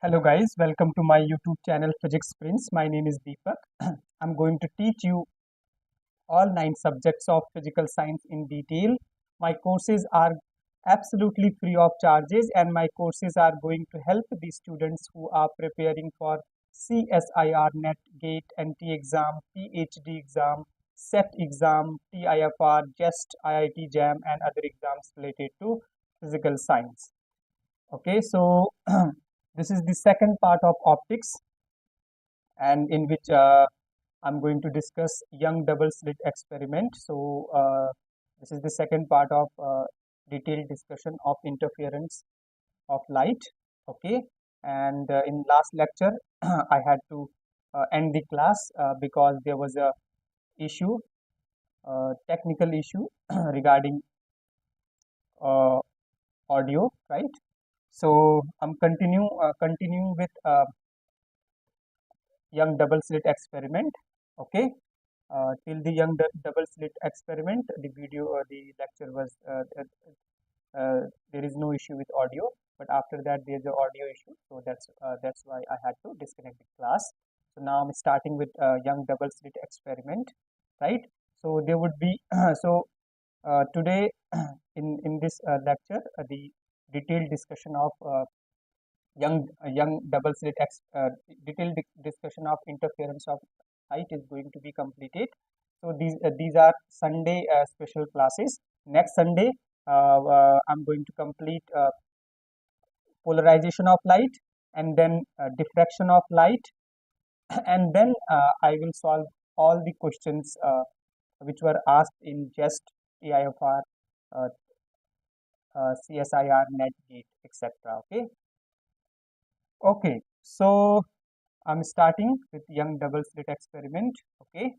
Hello guys, welcome to my YouTube channel Physics Prince. My name is Deepak. I'm going to teach you all 9 subjects of physical science in detail. My courses are absolutely free of charges and my courses are going to help the students who are preparing for CSIR, NET, GATE, NT exam, PhD exam, SET exam, TIFR, Jest, IIT-Jam and other exams related to physical science. Okay, so this is the second part of optics, and in which I'm going to discuss young double slit experiment. So this is the second part of detailed discussion of interference of light. Okay, and in last lecture I had to end the class because there was a issue, technical issue regarding uh, audio, right? So I'm continuing with young double slit experiment. Okay, till the young double slit experiment, the video or the lecture was there is no issue with audio, but after that there's an audio issue, so that's why I had to disconnect the class. So now I'm starting with young double slit experiment, right? So there would be so today in this lecture, the detailed discussion of young double slit detailed discussion of interference of light is going to be completed. So these are Sunday special classes. Next Sunday I'm going to complete polarization of light, and then diffraction of light, and then I will solve all the questions which were asked in Jest, TIFR, uh, CSIR, NET, GATE, etc. Okay, so I'm starting with young double slit experiment. Okay.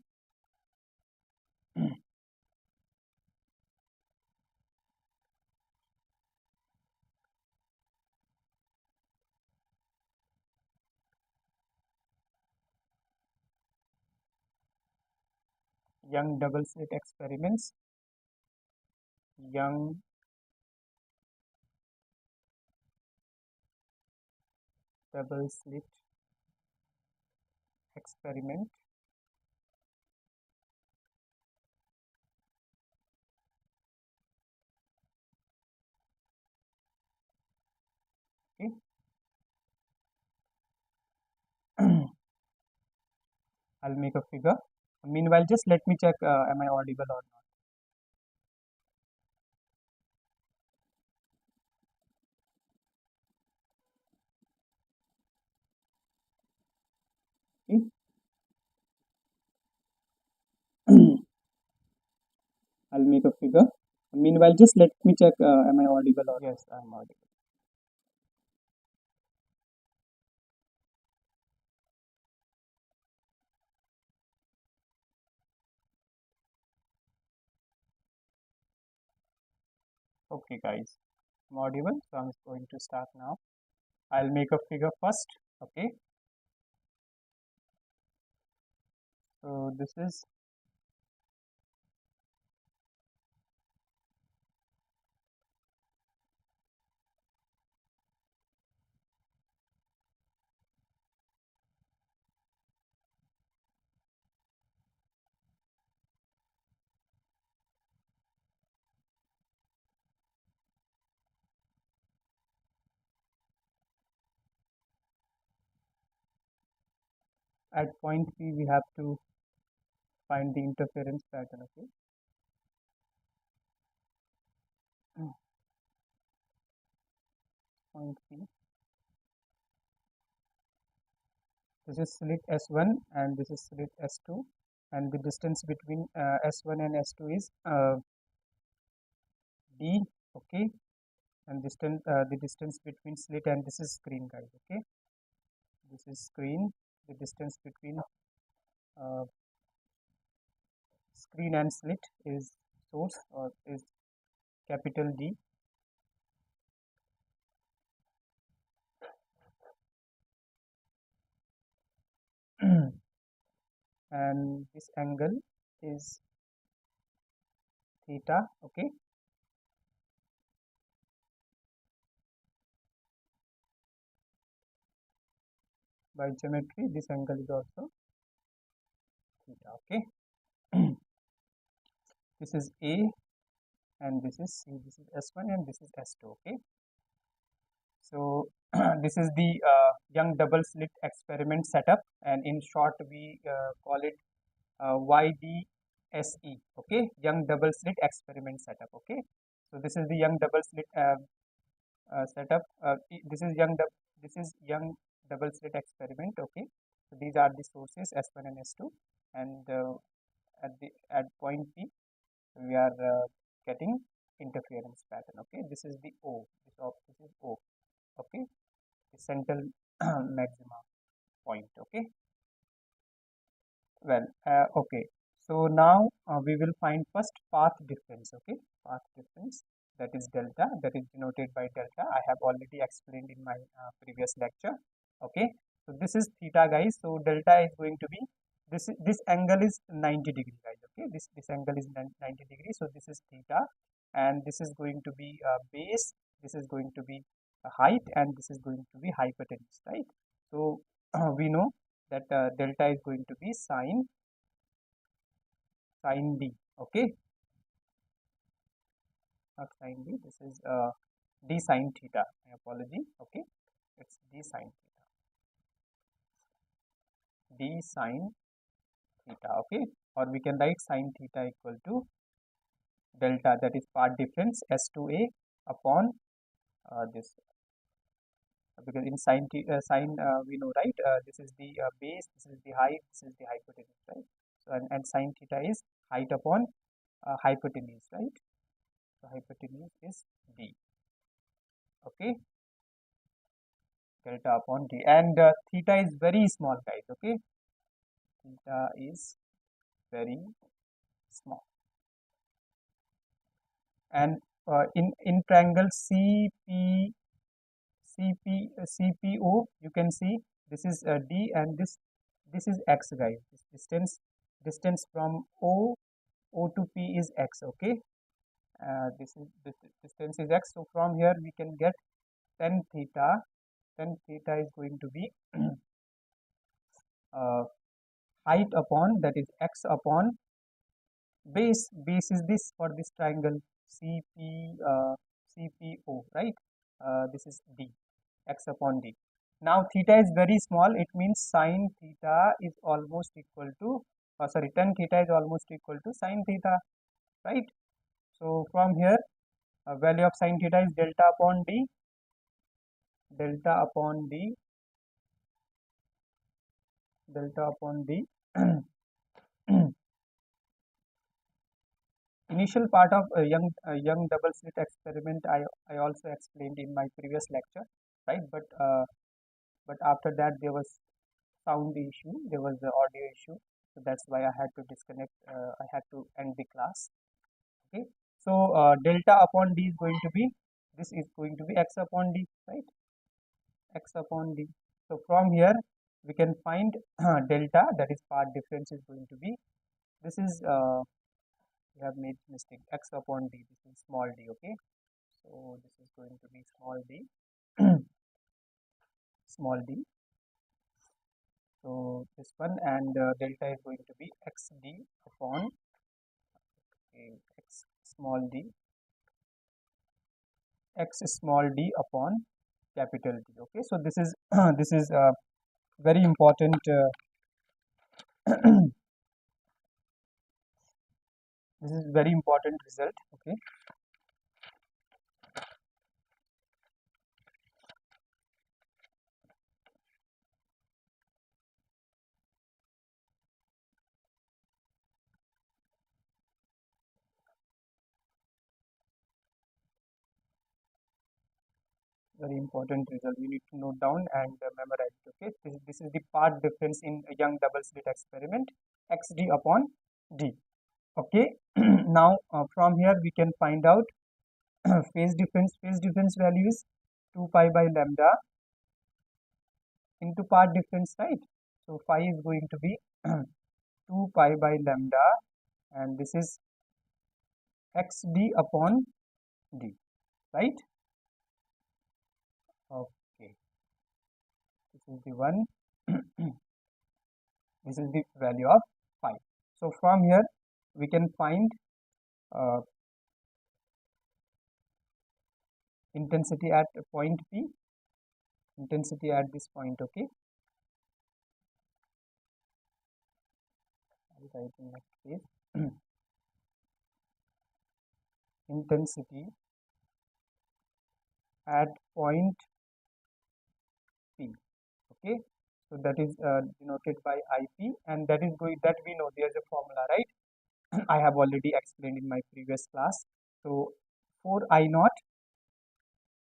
Young double slit experiments. Young double slit experiment. Okay. I'll make a figure. Meanwhile, just let me check am I audible or not. Okay. I'll make a figure. Meanwhile, just let me check am I audible or yes, I'm audible. Okay, guys, I'm audible. So I'm going to start now. I'll make a figure first. Okay. So this is at point P. We have to find the interference pattern. Okay. Point P. This is slit S1 and this is slit S2, and the distance between S1 and S2 is D. Okay, and the distance between slit and this is screen, guys. Okay, this is screen. The distance between uh, screen and slit is source, or is capital D. And this angle is theta. Okay, by geometry, this angle is also theta. Okay. This is A and this is C. This is S1 and this is S2. Okay. So this is the young double slit experiment setup, and in short we call it YDSE. Okay, young double slit experiment setup. Okay, so this is the young double slit setup. This is young double slit experiment. Okay, so these are the sources S1 and S2, and at point P we are getting interference pattern. Okay, this is the O. This is O. Okay, the central maxima point. Okay, well, okay, so now we will find first path difference. Okay, path difference, that is delta, that is denoted by delta. I have already explained in my previous lecture. Okay, so this is theta, guys. So delta is going to be this angle is 90 degree, guys. Okay, this angle is 90 degree, so this is theta, and this is going to be base, this is going to be height, and this is going to be hypotenuse, right? So we know that delta is going to be sine d. Okay, not sine d, this is d sine theta, my apology. Okay, it's d sine theta. Okay, or we can write sine theta equal to delta, that is part difference S2a upon this, because in sine we know, right, this is the base, this is the height, this is the hypotenuse, right? So and sine theta is height upon hypotenuse, right? So hypotenuse is d. Okay, delta upon d, and theta is very small, guys. Okay, theta is very small, and in triangle CPO, you can see this is d, and this is x, guys. This distance from O to P is x. Okay, this distance is x. So from here we can get tan theta. Tan theta is going to be height upon, that is x upon base. Base is this for this triangle CPO, right? This is d, x upon d. Now theta is very small, it means sine theta is almost equal to tan theta is almost equal to sine theta, right? So from here value of sine theta is delta upon d, delta upon d, delta upon d. Initial part of a young double slit experiment I also explained in my previous lecture, right? But after that there was sound issue, there was the audio issue, so that's why I had to disconnect. I had to end the class. Okay, so delta upon d is going to be, this is going to be x upon d, right? X upon d. So from here we can find delta, that is part difference, is going to be, this is we have made mistake, x upon d, this is small d. Okay, so this is going to be small d, small d. So this one, and delta is going to be xd upon x small d, x small d upon capital D. Okay, so this is this is very important. This is very important result. Okay, very important result. We need to note down and memorize it. Okay, this is the part difference in a young double slit experiment, xd upon d. Okay, now from here we can find out phase difference. Phase difference value is 2 pi by lambda into part difference, right? So phi is going to be 2 pi by lambda, and this is xd upon d, right? Okay, this is the one. This is the value of phi. So from here we can find intensity at point P, intensity at this point. Okay, I'll write in next page. Intensity at point P. Okay, so that is denoted by IP, and that is going, that we know there's a formula, right? I have already explained in my previous class. So 4 I naught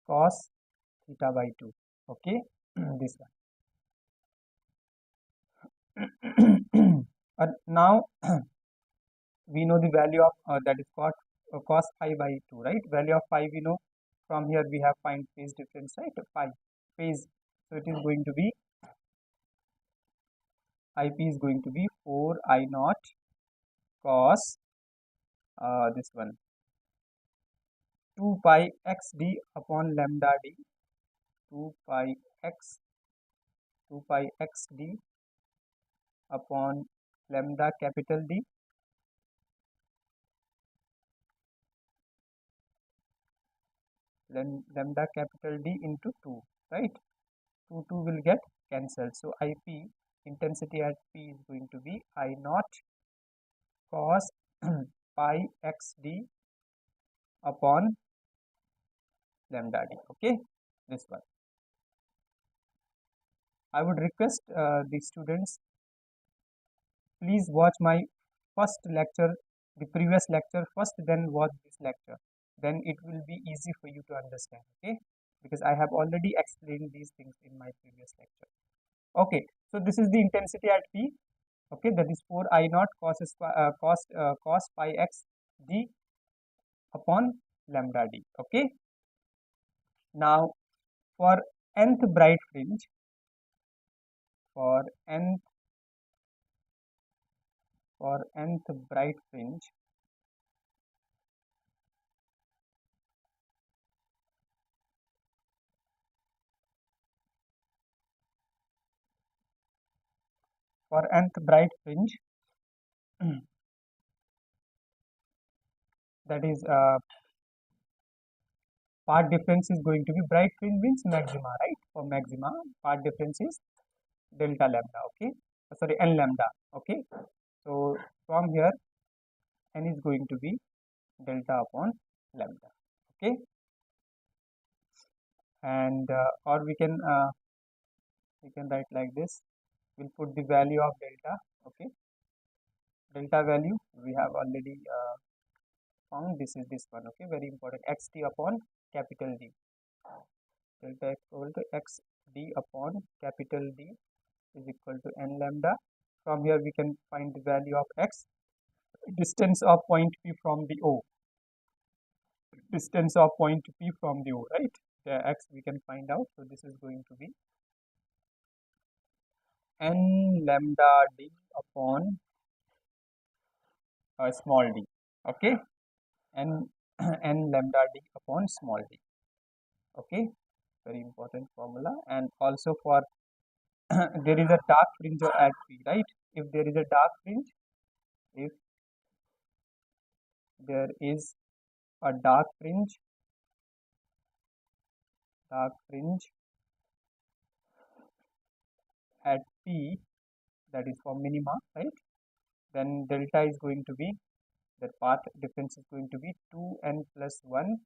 cos theta by 2. Okay, this one. Now we know the value of that is cos phi by 2, right? Value of phi we know. From here we have find phase difference, right? Phi phase, so it is going to be IP is going to be 4 I naught cos this one 2 pi x d upon lambda d, 2 pi x 2 pi x d upon lambda capital D, lambda capital D into 2, right? 2 will get cancelled. So IP, intensity at P, is going to be I naught cos pi x d upon lambda d. Okay, this one. I would request the students, please watch my first lecture, the previous lecture first, then watch this lecture. Then it will be easy for you to understand. Okay, because I have already explained these things in my previous lecture. Okay, so this is the intensity at P. Okay, that is 4 I naught cos pi x d upon lambda d. Okay, now for nth bright fringe, for nth bright fringe, that is part difference is going to be, bright fringe means maxima, right? For maxima, part difference is delta lambda. Okay, sorry, n lambda. Okay, so from here n is going to be delta upon lambda. Okay, and or we can write like this. We'll put the value of delta. Okay, delta value we have already found. This is this one. Okay, very important. Xt upon capital D, delta equal to x d upon capital D is equal to n lambda. From here we can find the value of x, distance of point P from the O, distance of point P from the O, right? The x we can find out. So this is going to be n lambda d upon small d. Okay, n n lambda d upon small d. Okay, very important formula. And also for there is a dark fringe at P, right? If there is a dark fringe, if there is a dark fringe at P, that is for minima, right? Then delta is going to be, the path difference is going to be 2n plus 1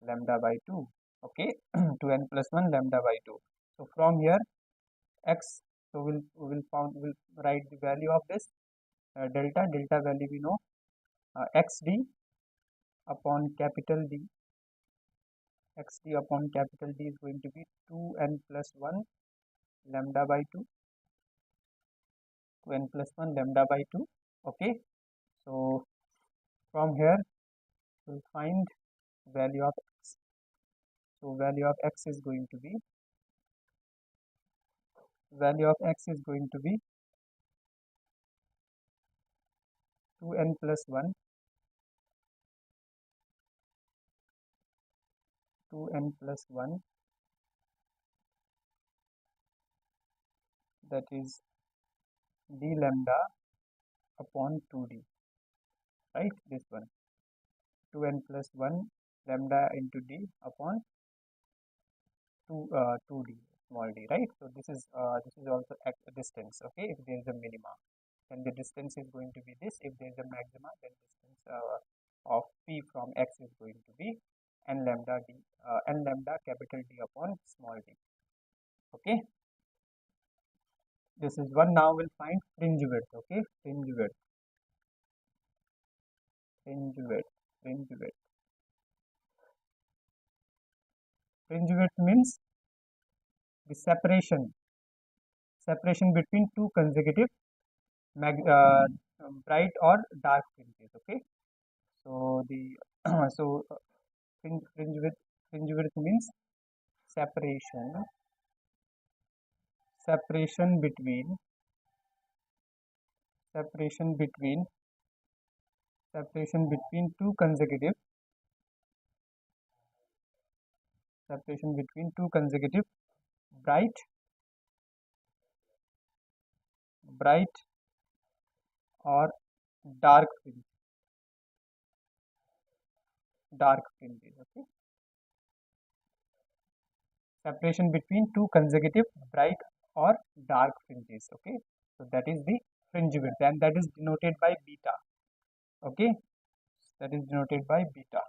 lambda by 2. Okay, 2n plus 1 lambda by 2. So from here x, so we'll write the value of this delta value we know, xd upon capital D, xd upon capital D is going to be 2n plus 1 lambda by 2, 2n plus 1 lambda by 2. Okay, so from here we'll find value of x. So value of x is going to be, 2n plus 1 2n plus 1 that is d lambda upon 2d, right? This one 2n plus 1 lambda into d upon 2d small d, right? So this is also a distance, okay? If there is a minima, then the distance is going to be this. If there is a maxima, then distance of p from x is going to be n lambda capital D upon small d, okay? This is one. Now we'll find fringe width, okay? Fringe width, fringe width, fringe width. Fringe width means the separation between two consecutive bright or dark fringes, okay? So the so fringe width means separation between two consecutive bright or dark fringes, okay? Separation between two consecutive bright or dark fringes, okay? So that is the fringe width, and that is denoted by beta, okay? That is denoted by beta.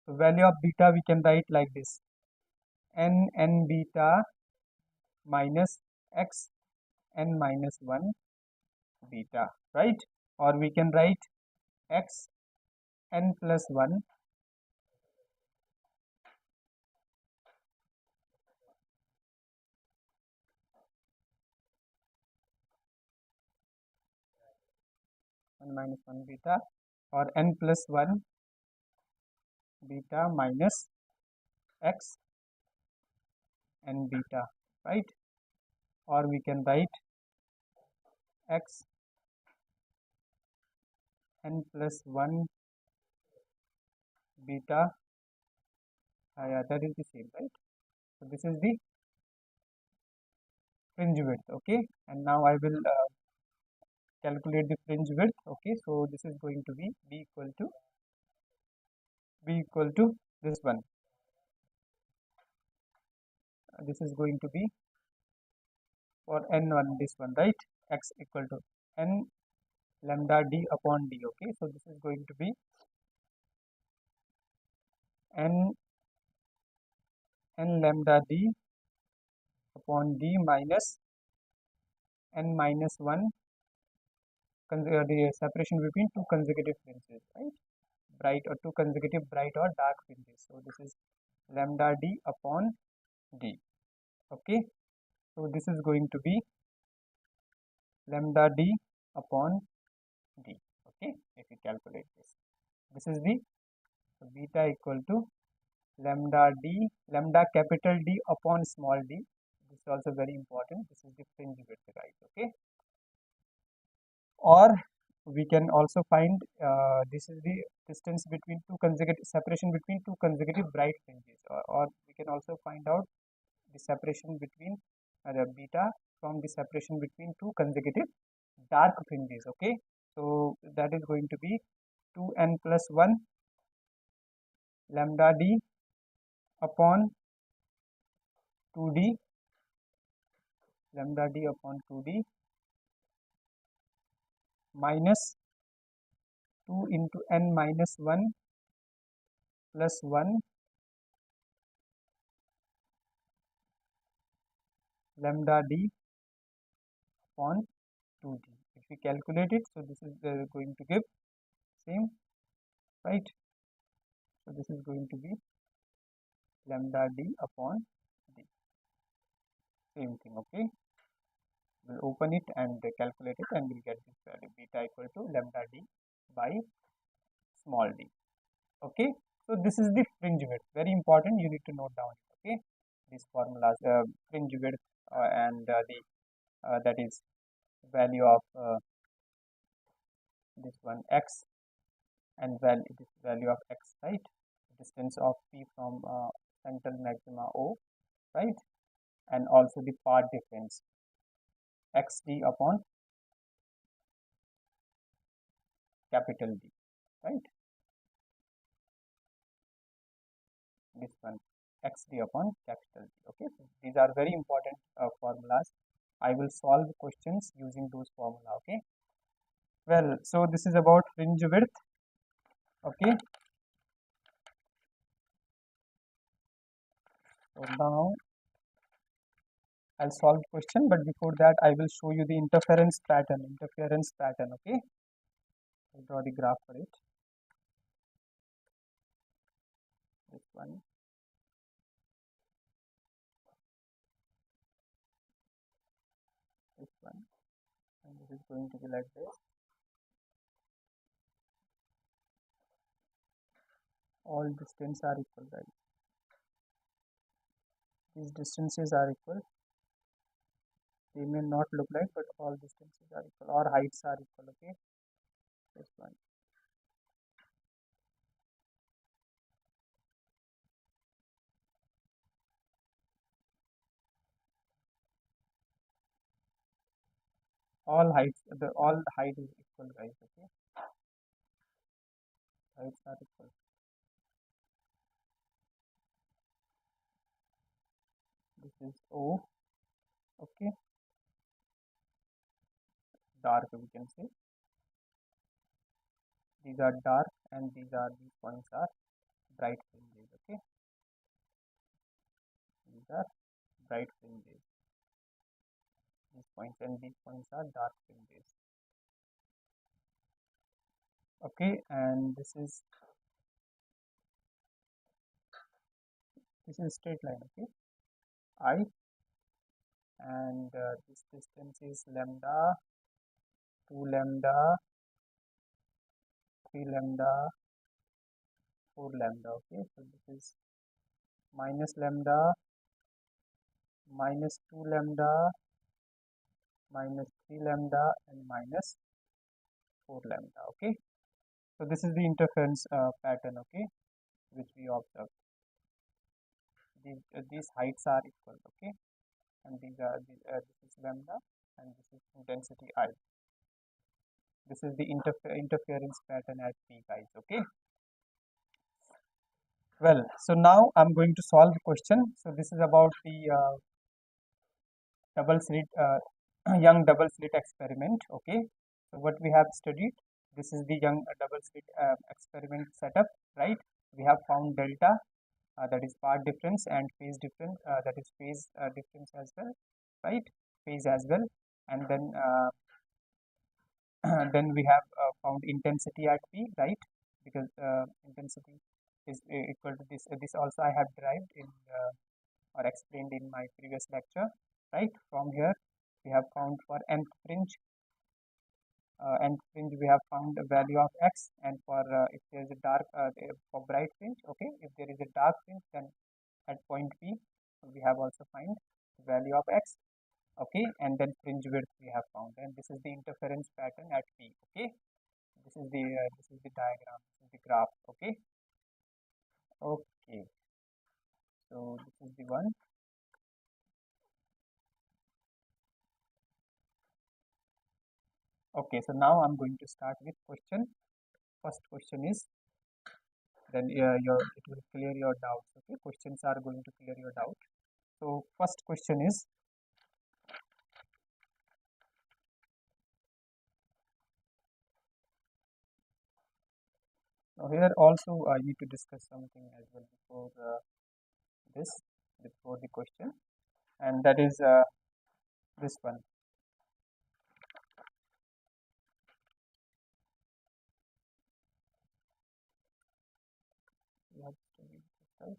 So value of beta we can write like this: n beta minus x n minus 1 beta, right? Or we can write x n plus 1 minus 1 beta, or n plus 1 beta minus x n beta, right? Or we can write x n plus 1 beta, yeah, that is the same, right? So this is the fringe width, okay? And now I will calculate the fringe width, okay? So this is going to be b equal to this one. This is going to be for n1, this one, right? X equal to n lambda d upon d, okay? So this is going to be n lambda d upon d minus n minus 1, the separation between two consecutive fringes, right? Two consecutive bright or dark fringes. So this is lambda d upon d, okay? So this is going to be lambda d upon d, okay? If you calculate this is the beta equal to lambda capital D upon small d. This is also very important. This is the fringe width, right? Okay. Or we can also find this is the distance between separation between two consecutive bright fringes, or we can also find out the separation between the beta from the separation between two consecutive dark fringes, okay? So that is going to be 2n plus 1 lambda d upon 2d, lambda d upon 2d minus 2 into n minus 1 plus 1 lambda d upon 2d. If we calculate it, so this is going to give same, right? So this is going to be lambda d upon d, same thing, okay? We'll open it and calculate it, and we'll get this value, beta equal to lambda d by small d, okay? So this is the fringe width, very important, you need to note down, okay? These formulas, fringe width and that is value of this one x, and this value of x, right? Distance of p from central maxima O, right? and also the path difference xd upon capital D, right? This one xd upon capital D. Okay, so these are very important formulas. I will solve questions using those formula. Okay, well, so this is about fringe width. Okay, so now I'll solve question, but before that I will show you the interference pattern. Okay, I'll draw the graph for it. This one, and this is going to be like this. All distances are equal, right? These distances are equal. They may not look like, but all distances are equal, or heights are equal. Okay, this one. All heights, all height is equal, guys. Okay, heights are equal. This is O. Okay, dark we can say. These are dark, and these points are bright fringes. Okay, these are bright fringes. These points, and these points are dark fringes. Okay, and this is straight line. Okay, I, and this distance is lambda, 2 lambda, 3 lambda, 4 lambda. Okay, so this is minus lambda, minus 2 lambda, minus 3 lambda, and minus 4 lambda. Okay, so this is the interference pattern. Okay, which we observed. These heights are equal. Okay, and this is lambda, and this is intensity I. This is the interference pattern at P, guys. Okay, well, so now I'm going to solve the question. So this is about the double slit young double slit experiment. Okay, so what we have studied, this is the young double slit experiment setup, right? We have found delta, that is path difference, and phase difference, that is phase difference as well, right? Phase as well, and then then we have found intensity at P, right? Because intensity is equal to this. This also I have derived in or explained in my previous lecture, right? From here we have found for nth fringe, we have found the value of x, and for if there is a dark for bright fringe, okay, if there is a dark fringe, then at point P we have also find the value of x. Okay, and then fringe width we have found, and this is the interference pattern at P. Okay, this is the diagram, this is the graph. Okay, okay, so this is the one. Okay, so now I'm going to start with question. First question is, then it will clear your doubts. Okay, questions are going to clear your doubt. So first question is, now here also I need to discuss something as well before before the question, and that is this one. You have to read this, right?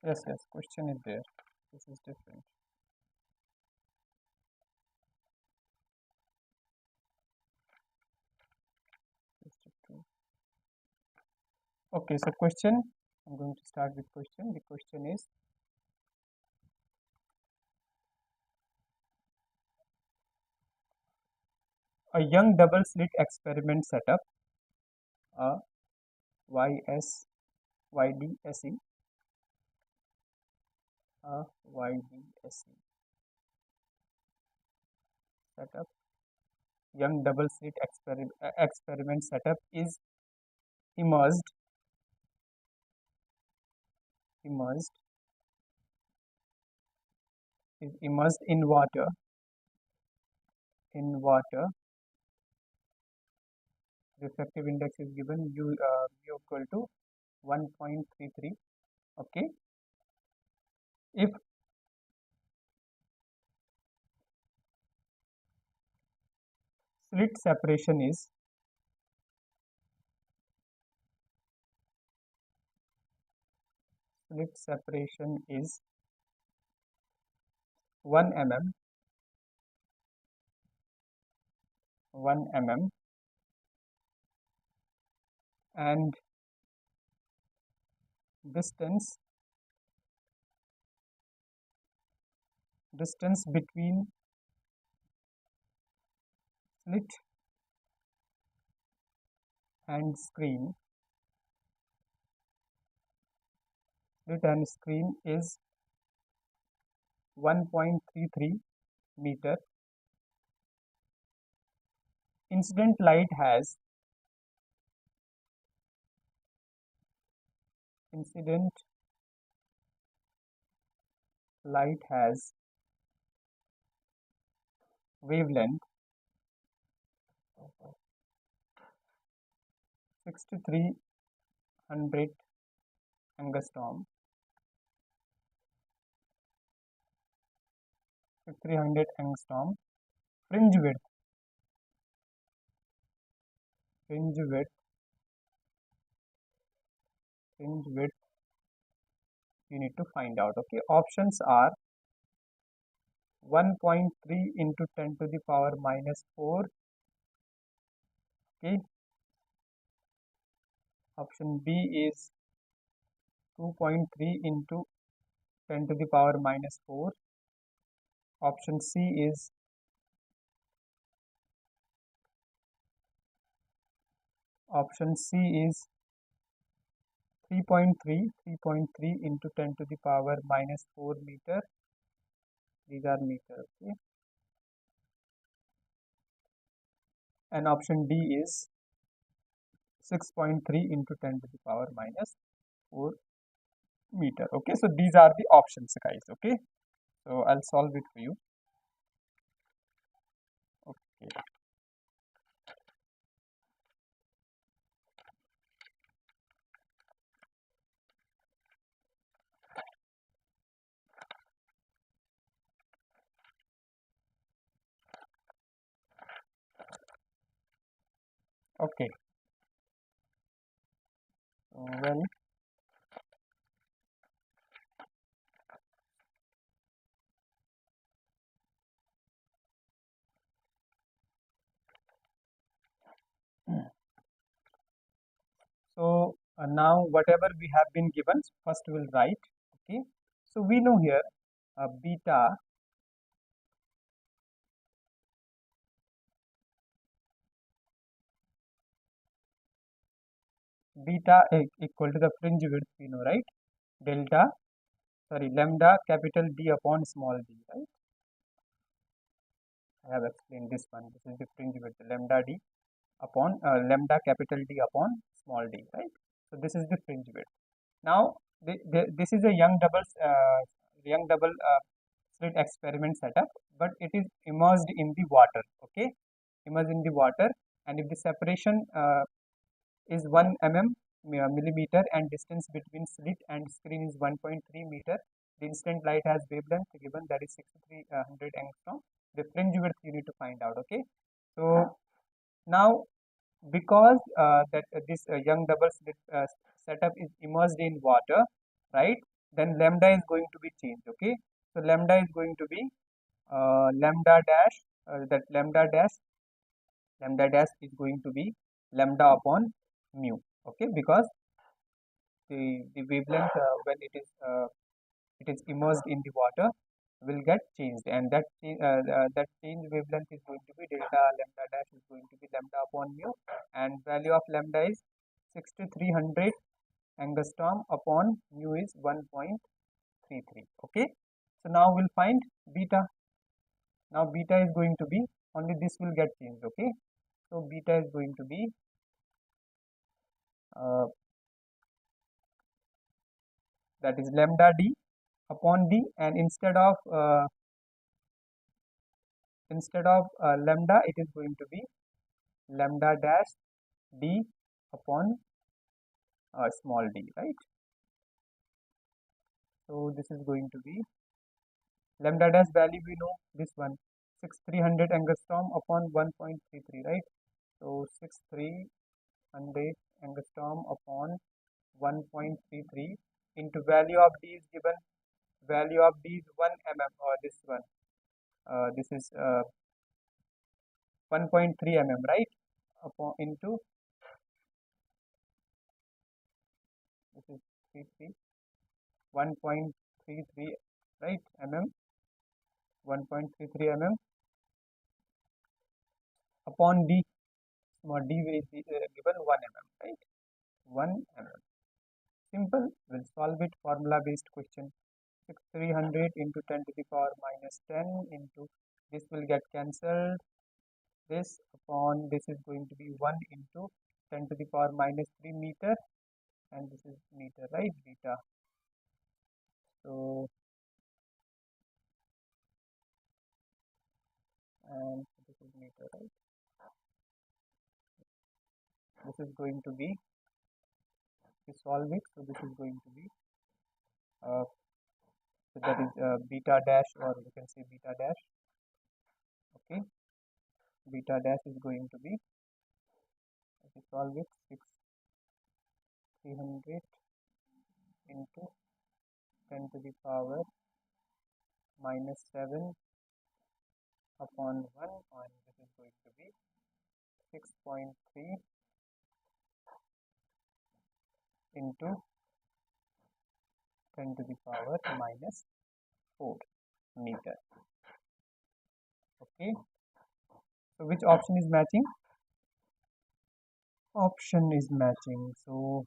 Yes, question is there. This is different. Okay, so question, I'm going to start with question. The question is, A young double slit experiment setup, a YDSE, a YDSE setup, young double slit experiment setup is immersed in water. Refractive index is given u equal to 1.33. Okay, if slit separation is 1 mm, and distance between slit and screen is 1.33 meter. Incident light has wavelength 6300 angstrom, 6300 angstrom. Fringe width you need to find out. Okay, options are 1.3 into 10 to the power minus 4. Okay, option B is 2.3 into 10 to the power minus 4. Option C is 3.3 into 10 to the power minus 4 meter. These are meter. Okay, and option D is 6.3 into 10 to the power minus 4 meter. Okay, so these are the options, guys. Okay, so I'll solve it for you. Okay, okay. Well, so now whatever we have been given, first we'll write. Okay, so we know here beta equal to the fringe width, we know, right? Lambda capital D upon small d, right? I have explained this one. This is the fringe width, lambda d upon lambda capital D upon small d, right? So this is the fringe width. Now this is a young double slit experiment setup, but it is immersed in the water. Okay, immersed in the water, and if the separation is 1 millimeter and distance between slit and screen is 1.3 meter, the incident light has wavelength given, that is 6300 angstrom. The fringe width you need to find out. Okay, so now because this young double slit setup is immersed in water, right, then lambda is going to be changed. Okay, so lambda is going to be lambda dash is going to be lambda upon mu. Okay, because the wavelength when it is immersed in the water, will get changed, and that change wavelength is going to be delta lambda dash is going to be lambda upon mu, and value of lambda is 6300 angstrom upon mu is 1.33. Okay, so now we'll find beta. Now beta is going to be, only this will get changed. Okay, so beta is going to be that is lambda d upon d, and instead of lambda, it is going to be lambda dash d upon small d, right? So this is going to be lambda dash value, we know this one, 6300 angstrom upon 1.33, right? So 6300 angstrom upon 1.33 into value of d is given, value of d is 1 mm, or this one, this is 1.3 mm, right? Upon into this is 33 1.33, right, mm, 1.33 mm upon d, small d is given 1 mm, right? 1 mm. Simple, we'll solve it. Formula based question. 6300 into 10 to the power minus 10 into this will get cancelled. This upon this is going to be 1 into 10 to the power minus 3 meter, and this is meter, right? Beta. So and this is meter, right? This is going to be, to solve it, so this is going to be so that is beta dash, or you can say beta dash. Okay, beta dash is going to be, to solve it, 6300 into 10 to the power minus 7 upon 1, and this is going to be 6.3 into 10 to the power minus 4 meter. Okay, so which option is matching? Option is matching, so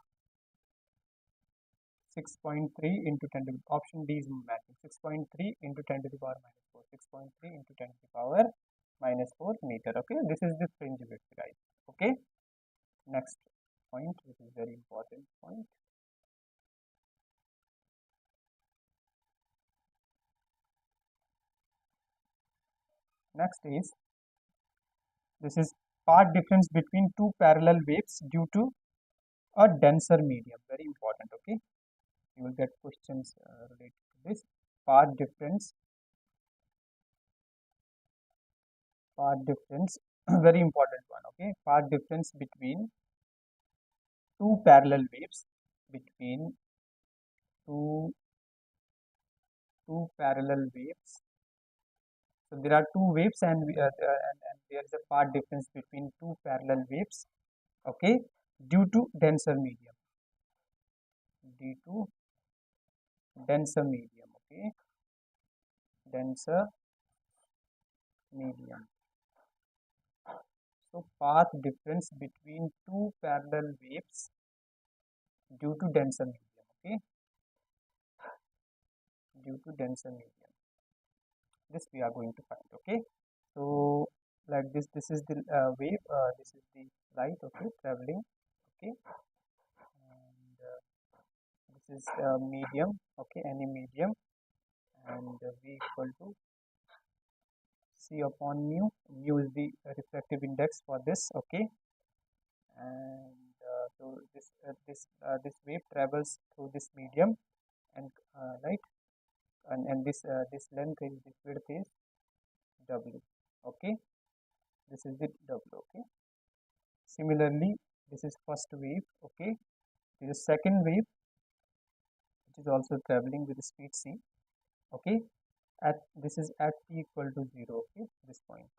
6.3 into 10 to the, option D is matching, 6.3 into 10 to the power minus 4, 6.3 into 10 to the power minus 4 meter. Okay, this is the fringe width, guys. Okay, next point, which is very important point. Next is, this is path difference between two parallel waves due to a denser medium. Very important. Okay, you will get questions related to this path difference. Path difference, very important one. Okay, path difference between two parallel waves, between two parallel waves. So there are two waves, and and there is a path difference between two parallel waves. Okay, due to denser medium. Due to denser medium. Okay, denser medium. So path difference between two parallel waves due to denser medium. Okay, due to denser medium. This we are going to find. Okay, so like this is the wave, this is the light. Okay, traveling. Okay, and this is medium. Okay, any medium, and v equal to c upon mu. Mu is the refractive index for this. Okay, and so this wave travels through this medium, and right, and this length is, this width is w. Okay, this is the w. Okay, similarly, this is first wave. Okay, this is second wave, which is also traveling with the speed c. Okay, at this is at t equal to 0. Okay, this point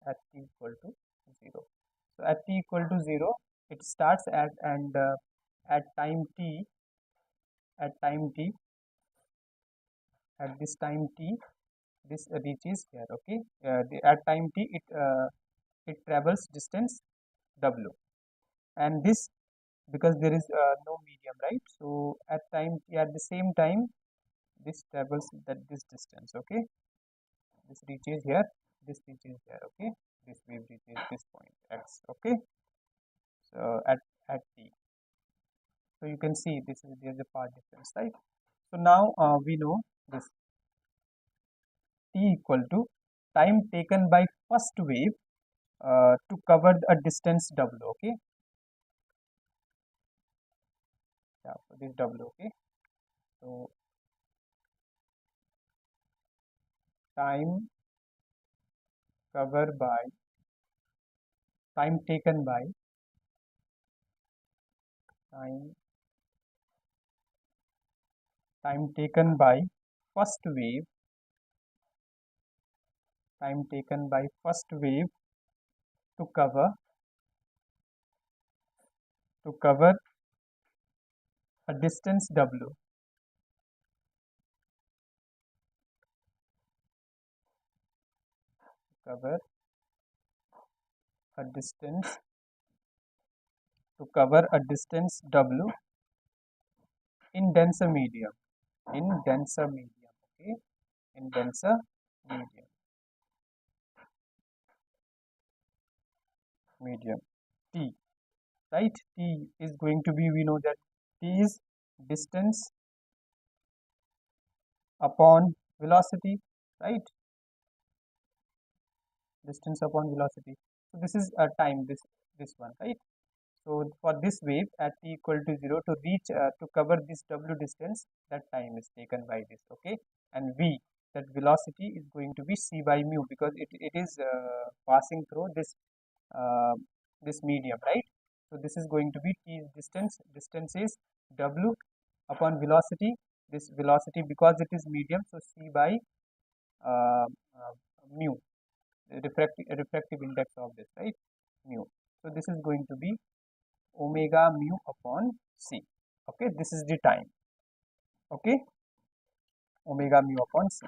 at t equal to 0. So at t equal to 0, it starts at, and at time t, at this time t, this reaches here. Okay, at time t it travels distance w, and this, because there is no medium, right? So at time t, at the same time, this travels this distance. Okay, this reaches here, this reaches here. Okay, this wave reaches this point x. Okay, so at t, so you can see this is, there's a path difference, right? So now we know this t equal to time taken by first wave to cover a distance w. Okay, yeah, so this w. Okay, so time cover by time taken by time time taken by first wave, time taken by first wave to cover a distance w, cover a distance to cover a distance w in denser medium, in denser medium. Okay, in denser medium, medium t, right? T is going to be, we know that t is distance upon velocity, right? Distance upon velocity. So this is a time, this one, right? So for this wave at t equal to 0, to reach to cover this w distance, that time is taken by this. Okay, and v, that velocity is going to be c by mu, because it is passing through uh, this medium, right? So this is going to be t is distance is w upon velocity, this velocity, because it is medium, so c by uh, mu, refractive index of this, right? Mu. So this is going to be omega mu upon c. Okay, this is the time. Okay, omega mu upon c.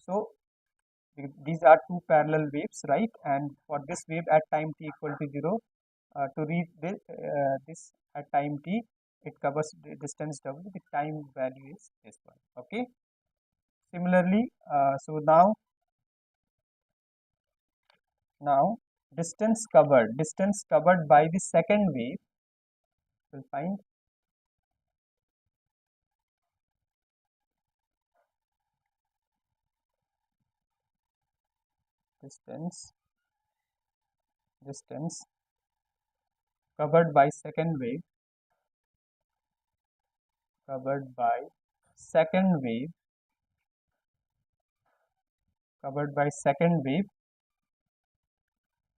So these are two parallel waves, right? And for this wave at time t equal to 0, to reach this at time t, it covers the distance w, the time value is this one. Okay, similarly, so now distance covered by the second wave, we'll find distance covered by second wave, covered by second wave covered by second wave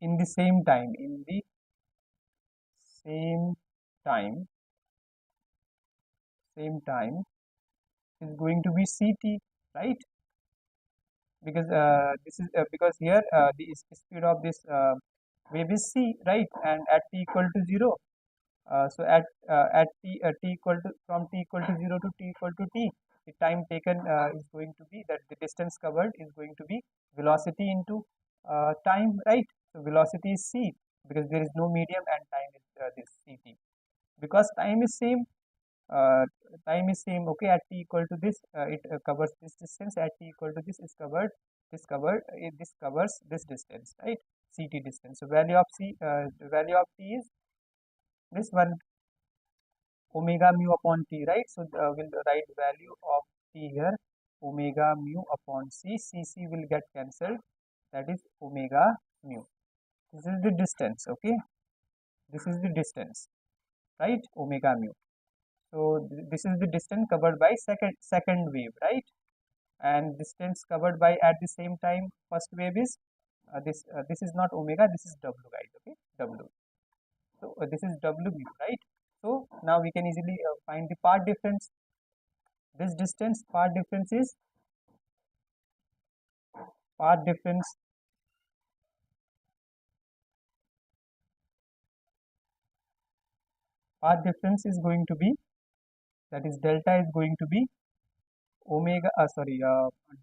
in the same time, in the same time is going to be ct, right? Because this is because here the speed of this wave is c, right? And at t equal to 0, so at t equal to, from t equal to 0 to t equal to t, the time taken is going to be, that the distance covered is going to be velocity into time, right? So velocity is c, because there is no medium, and time is this ct, because uh, time is same. Okay, at t equal to this, it covers this distance. At t equal to this is covered, this covers this distance, right? Ct distance. So value of the value of t is this one, omega mu upon t, right? So we'll write value of t here, omega mu upon c. C will get cancelled, that is omega mu. This is the distance. Okay, this is the distance, right? Omega mu. So this is the distance covered by second wave, right? And distance covered by at the same time first wave is this is not omega, this is w, guys. Okay, w. So this is w mu, right? So now we can easily find the path difference. This distance, path difference is path difference path difference is going to be, that is delta is going to be omega,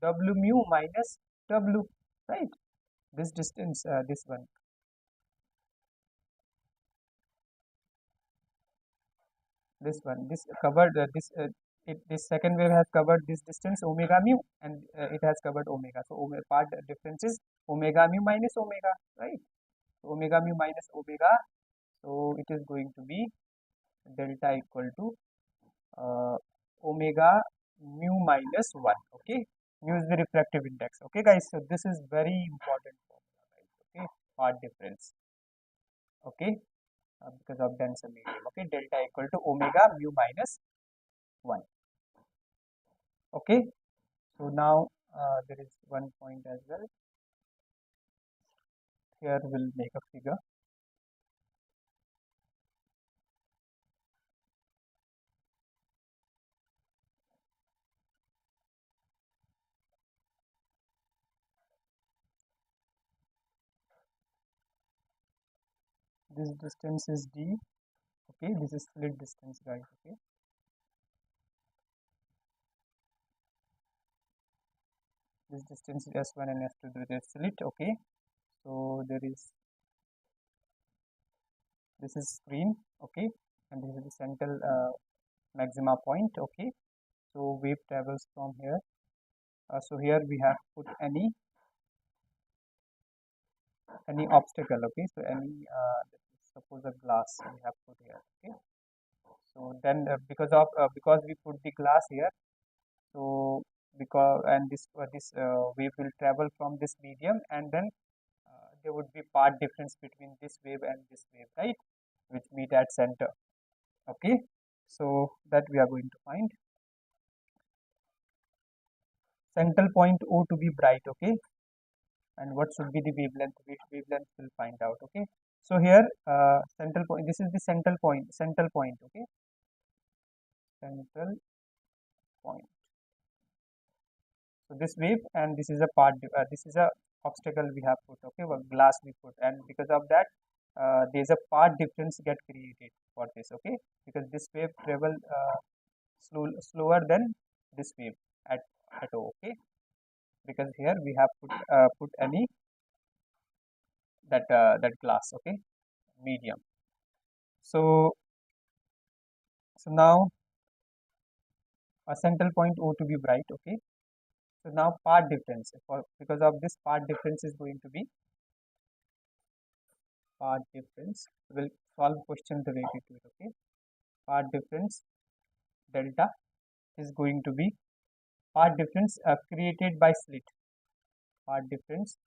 w mu minus w, right? This distance, this one, this covered this second wave has covered this distance omega mu, and it has covered omega. So omega part difference is omega mu minus omega, right? So omega mu minus omega. So it is going to be delta equal to uh, omega mu minus 1. Okay, mu is the refractive index. Okay guys, so this is very important formula, right? Okay, part difference. Okay, because of denser medium. Okay, delta equal to omega mu minus 1. Okay, so now there is one point as well. Here we'll make a figure. This distance is d. Okay, this is slit distance, guys. Okay, this distance is s1 and s2 to the slit. Okay, so there is, this is screen. Okay, and this is the central maxima point. Okay, so wave travels from here. So here we have put any obstacle. Okay, so any suppose a glass we have put here. Okay, so then because we put the glass here, so because and this wave will travel from this medium, and then there would be part difference between this wave and this wave, right, which meet at center. Okay, so that we are going to find central point O to be bright. Okay, and what should be the wavelength? Which wavelength will find out. Okay, so here central point, this is the central point. Okay, central point. So this wave, and this is a this is a obstacle we have put. Okay, well, glass we put, and because of that there is a part difference get created for this. Okay, because this wave travel slower than this wave at O. Okay, because here we have put any that glass. Okay, medium. So now a central point O to be bright. Okay, so now part difference, for because of this part difference is going to be part difference. We'll solve question related to it. Okay, part difference delta is going to be part difference created by slit. Part difference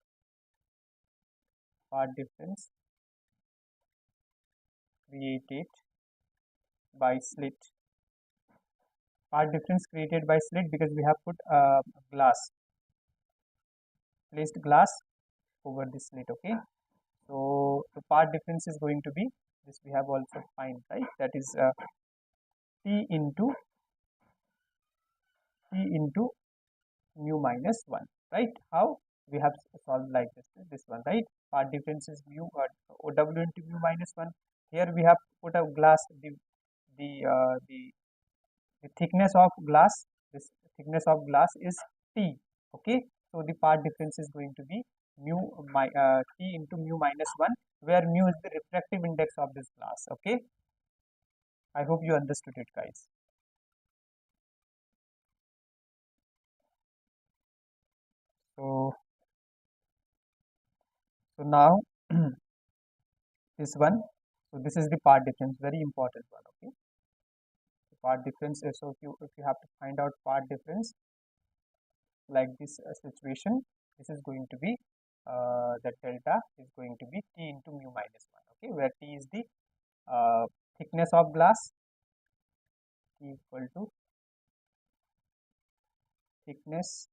created by slit. Part difference created by slit because we have put placed glass over this slit. Okay, so the part difference is going to be this, we have also find, right, that is T into mu minus 1, right? How we have solved like this one, right? Part difference is mu or W into mu minus 1. Here we have put a glass, the uh, the the thickness of glass, this thickness of glass is T. Okay, so the part difference is going to be T into mu minus 1, where mu is the refractive index of this glass. Okay, I hope you understood it, guys. So now this one, so this is the part difference, very important one. Okay, the part difference is, so if you have to find out part difference like this situation, this is going to be the delta is going to be T into mu minus 1. Okay, where T is the thickness of glass, T equal to thickness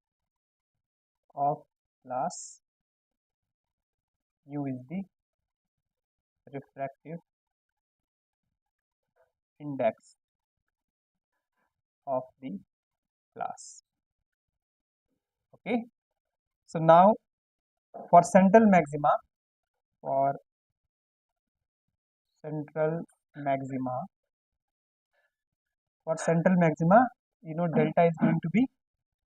of glass, mu is the refractive index of the glass. Okay, so now for central maxima, for central maxima, you know delta is going to be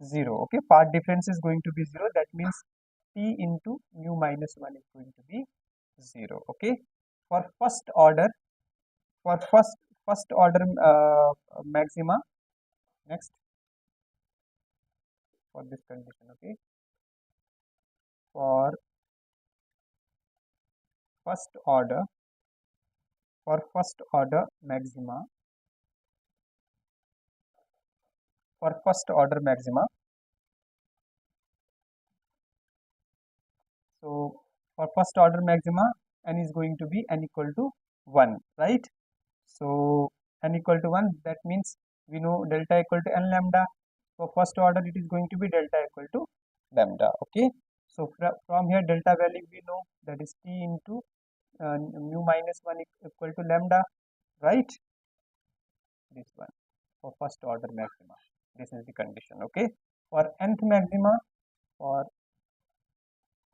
0. Okay, path difference is going to be 0. That means T into mu minus 1 is going to be 0. Okay, for first order, for first order maxima. Next, for this condition. Okay, for first order, for first order maxima, for first order maxima. So for first order maxima, n is going to be n equal to 1, right? So n equal to 1, that means we know delta equal to n lambda. For first order, it is going to be delta equal to lambda. Okay, so from here delta value we know, that is T into mu minus 1 equal to lambda, right? This one for first order maxima. This is the condition. Okay, for nth maxima, for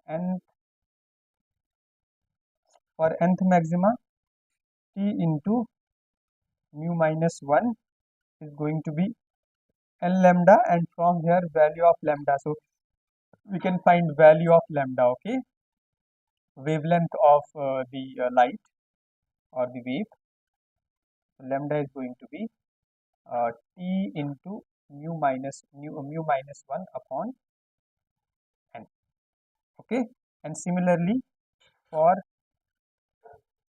nth maxima, T into mu minus 1 is going to be n lambda, and from here value of lambda. So we can find value of lambda. Okay, wavelength of the light or the wave. So lambda is going to be T into mu minus 1 upon n. Okay, and similarly for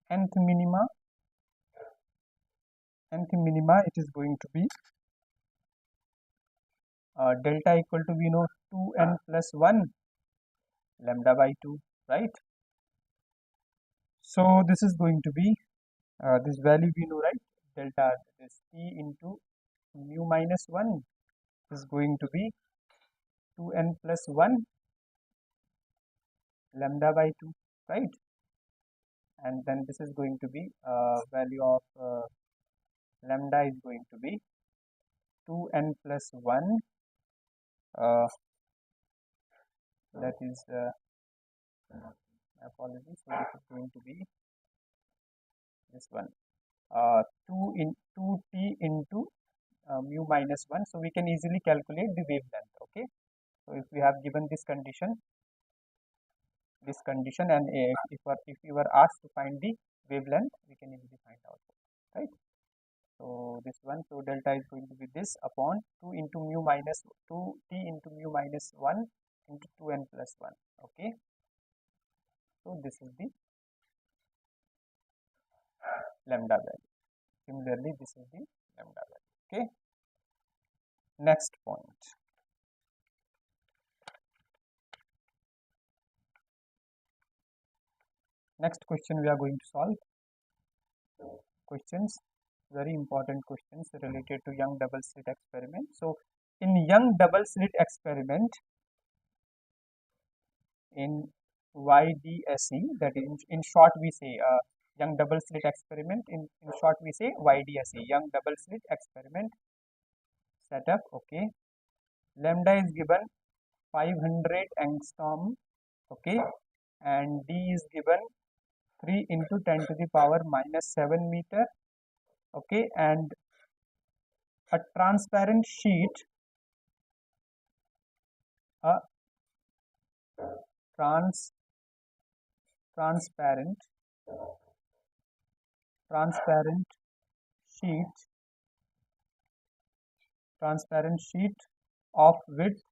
nth minima, it is going to be delta equal to, we know, 2n plus 1 lambda by 2, right? So this is going to be this value we know, right? Delta, this T into mu minus 1 is going to be 2n plus 1 lambda by 2, right? And then this is going to be value of lambda is going to be 2n plus 1, that is apologies, so this is going to be this one, 2t into mu minus 1. So we can easily calculate the wavelength. Okay, so if we have given this condition, and if you were asked to find the wavelength, we can easily find out, right? So this one, so delta is going to be this upon 2 into mu minus 2 T into mu minus 1 into 2n plus 1. Okay, so this is the lambda value. Similarly, this is the lambda value. Okay, next point. Next question we are going to solve. Questions, very important questions related to Young double slit experiment. So in Young double slit experiment, in YDSE, that is in short we say Young double slit experiment, in short we say YDSE, Young double slit experiment setup. Okay, lambda is given 500 angstrom. Okay, and D is given 3 into 10 to the power minus 7 meter. Okay, and a transparent sheet, a transparent sheet of width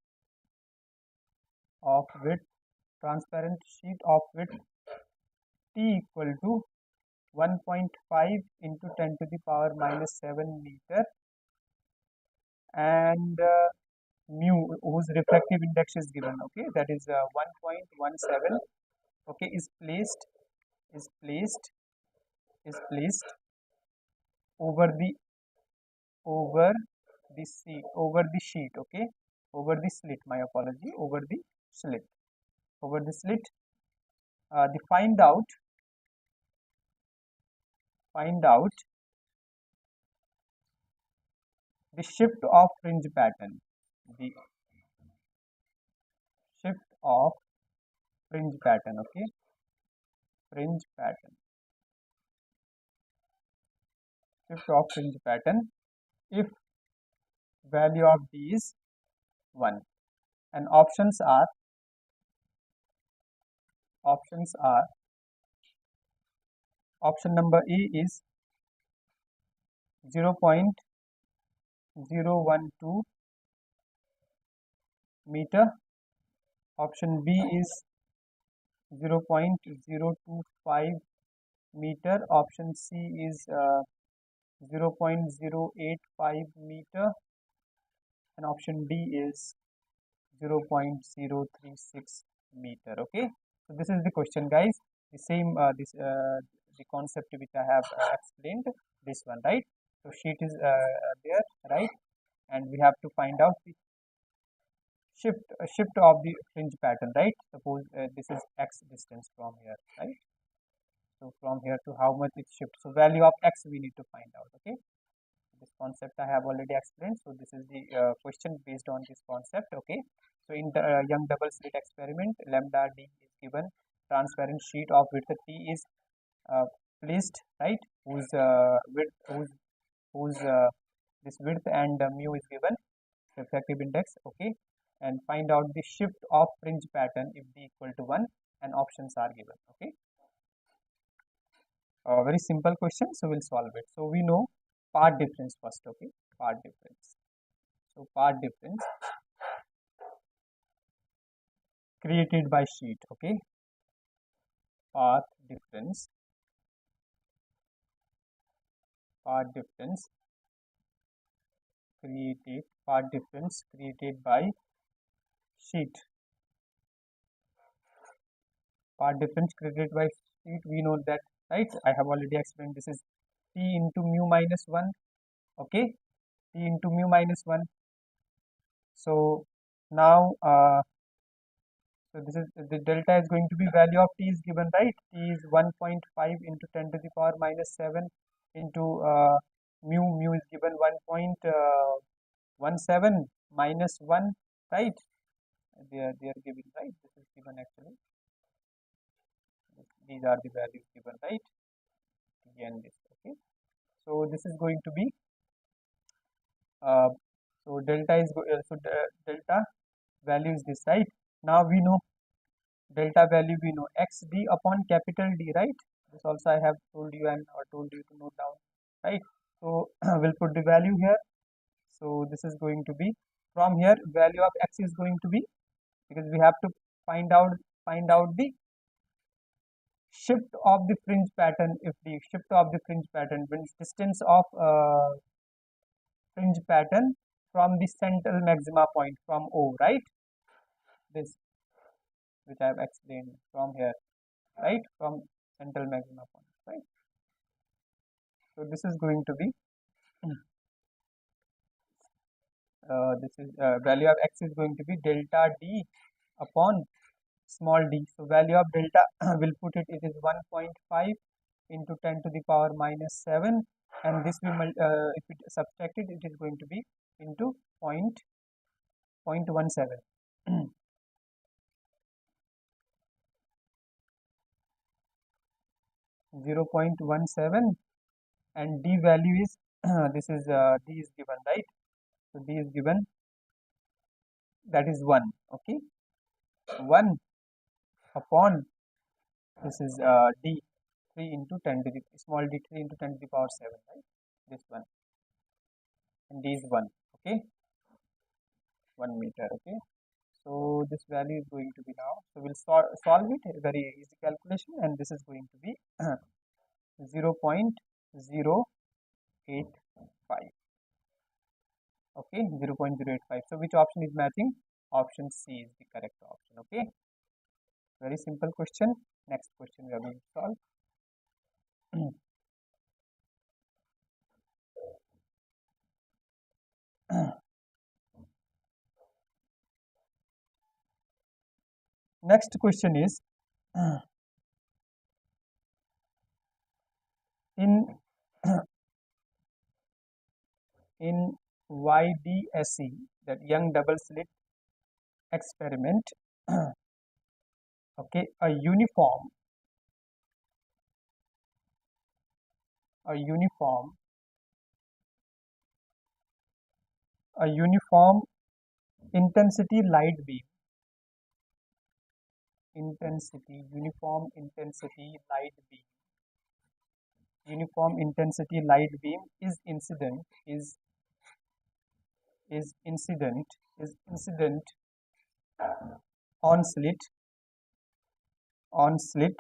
T equal to 1.5 into 10 to the power minus 7 meter, and mu, whose refractive index is given. Okay, that is 1.17. Okay, is placed over the sheet. Okay, over the slit, my apology, over the slit. The find out the shift of fringe pattern. The shift of fringe pattern. Okay, fringe pattern. Shift of fringe pattern if value of D is 1, and options are option number A is 0.012 meter, option B is 0.025 meter, option C is 0.085 meter, and option D is 0.036 meter. Okay, so this is the question, guys. The same the concept which I have explained, this one, right? So sheet is there, right? And we have to find out the shift of the fringe pattern, right? Suppose this is x distance from here, right? So from here to how much it shifts. So value of x we need to find out. Okay, this concept I have already explained. So this is the question based on this concept. Okay, so in the young double slit experiment, lambda d is given, transparent sheet of width t is placed, right, whose width whose this width and mu is given, refractive index. Okay, and find out the shift of fringe pattern if d equal to 1, and options are given. Okay, very simple question, so we'll solve it. So we know path difference first. Okay, path difference. So path difference created by sheet. Okay, path difference created by sheet. Path difference created by sheet, we know that, right? I have already explained, this is t into mu minus 1. Okay, t into mu minus 1. So now so this is the delta is going to be, value of t is given, right? T is 1.5 into 10 to the power minus 7 into mu is given 1.17 minus 1, right? They are given, right? This is given actually. These are the values given, right? T and this. Okay, so this is going to be so delta is delta value is this, right? Now we know delta value, we know xd upon capital D, right? This also I have told you and told you to note down, right? So we'll put the value here. So this is going to be, from here value of x is going to be, because we have to find out the shift of the fringe pattern. If the shift of the fringe pattern means distance of fringe pattern from the central maxima point from O, right? This which I have explained from here, right? From central maxima point, right? So this is going to be this is value of x is going to be delta d upon small d. So value of delta will put it is 1.5 into 10 to the power minus 7, and this will if it subtracted, it is going to be into 0.17. 0.17, and d value is this is d is given, right? So d is given, that is 1. Okay, 1 upon this is d 3 into 10 to the small d 3 into 10 to the power 7, right? This one, and d is 1. Okay, 1 meter. Okay, so this value is going to be, now so we'll solve it, a very easy calculation, and this is going to be 0.085. Okay, 0.085. So which option is matching? Option C is the correct option. Okay, very simple question. Next question we are going to solve. Next question is in in YDSE, that young double slit experiment. Okay, a uniform intensity light beam, intensity, uniform intensity light beam, uniform intensity light beam is incident, is incident, is incident on slit, on slit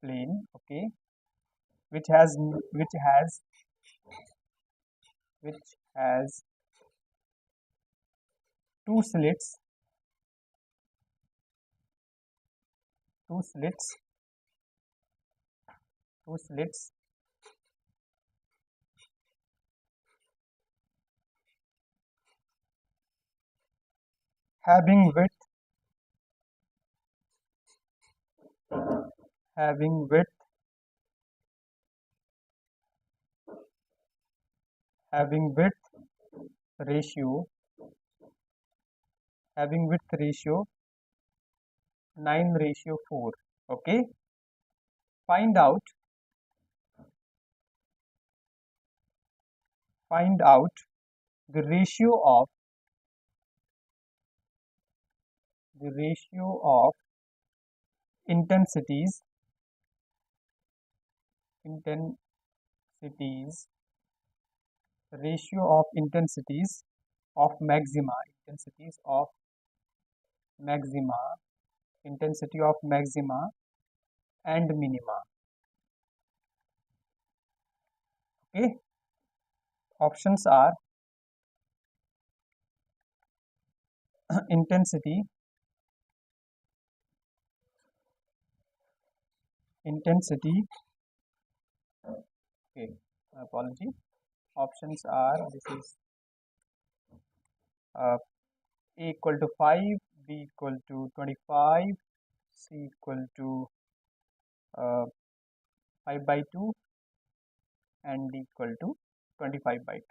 plane, okay, which has which has which has two slits, two slits, two slits having width, having width, having width ratio, having width ratio 9:4. Okay, find out the ratio of intensities, ratio of intensities of maxima, maxima, intensity of maxima and minima. Okay, options are intensity, okay, apology. Options are, this is A equal to 5, B equal to 25, C equal to 5 by 2, and D equal to 25 by 2.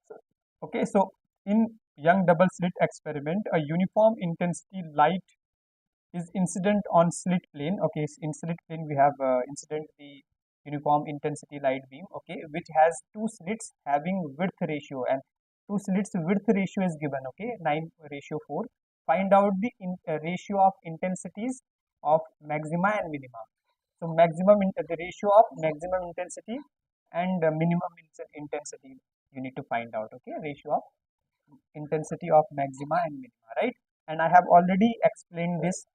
So, okay, so in young double slit experiment, a uniform intensity light is incident on slit plane. Okay, so in slit plane we have incident the uniform intensity light beam, okay, which has two slits having width ratio, and two slits width ratio is given, okay, 9:4. Find out the ratio of intensities of maxima and minima. So the ratio of maximum intensity and minimum intensity you need to find out, okay, ratio of intensity of maxima and minima, right? And I have already explained this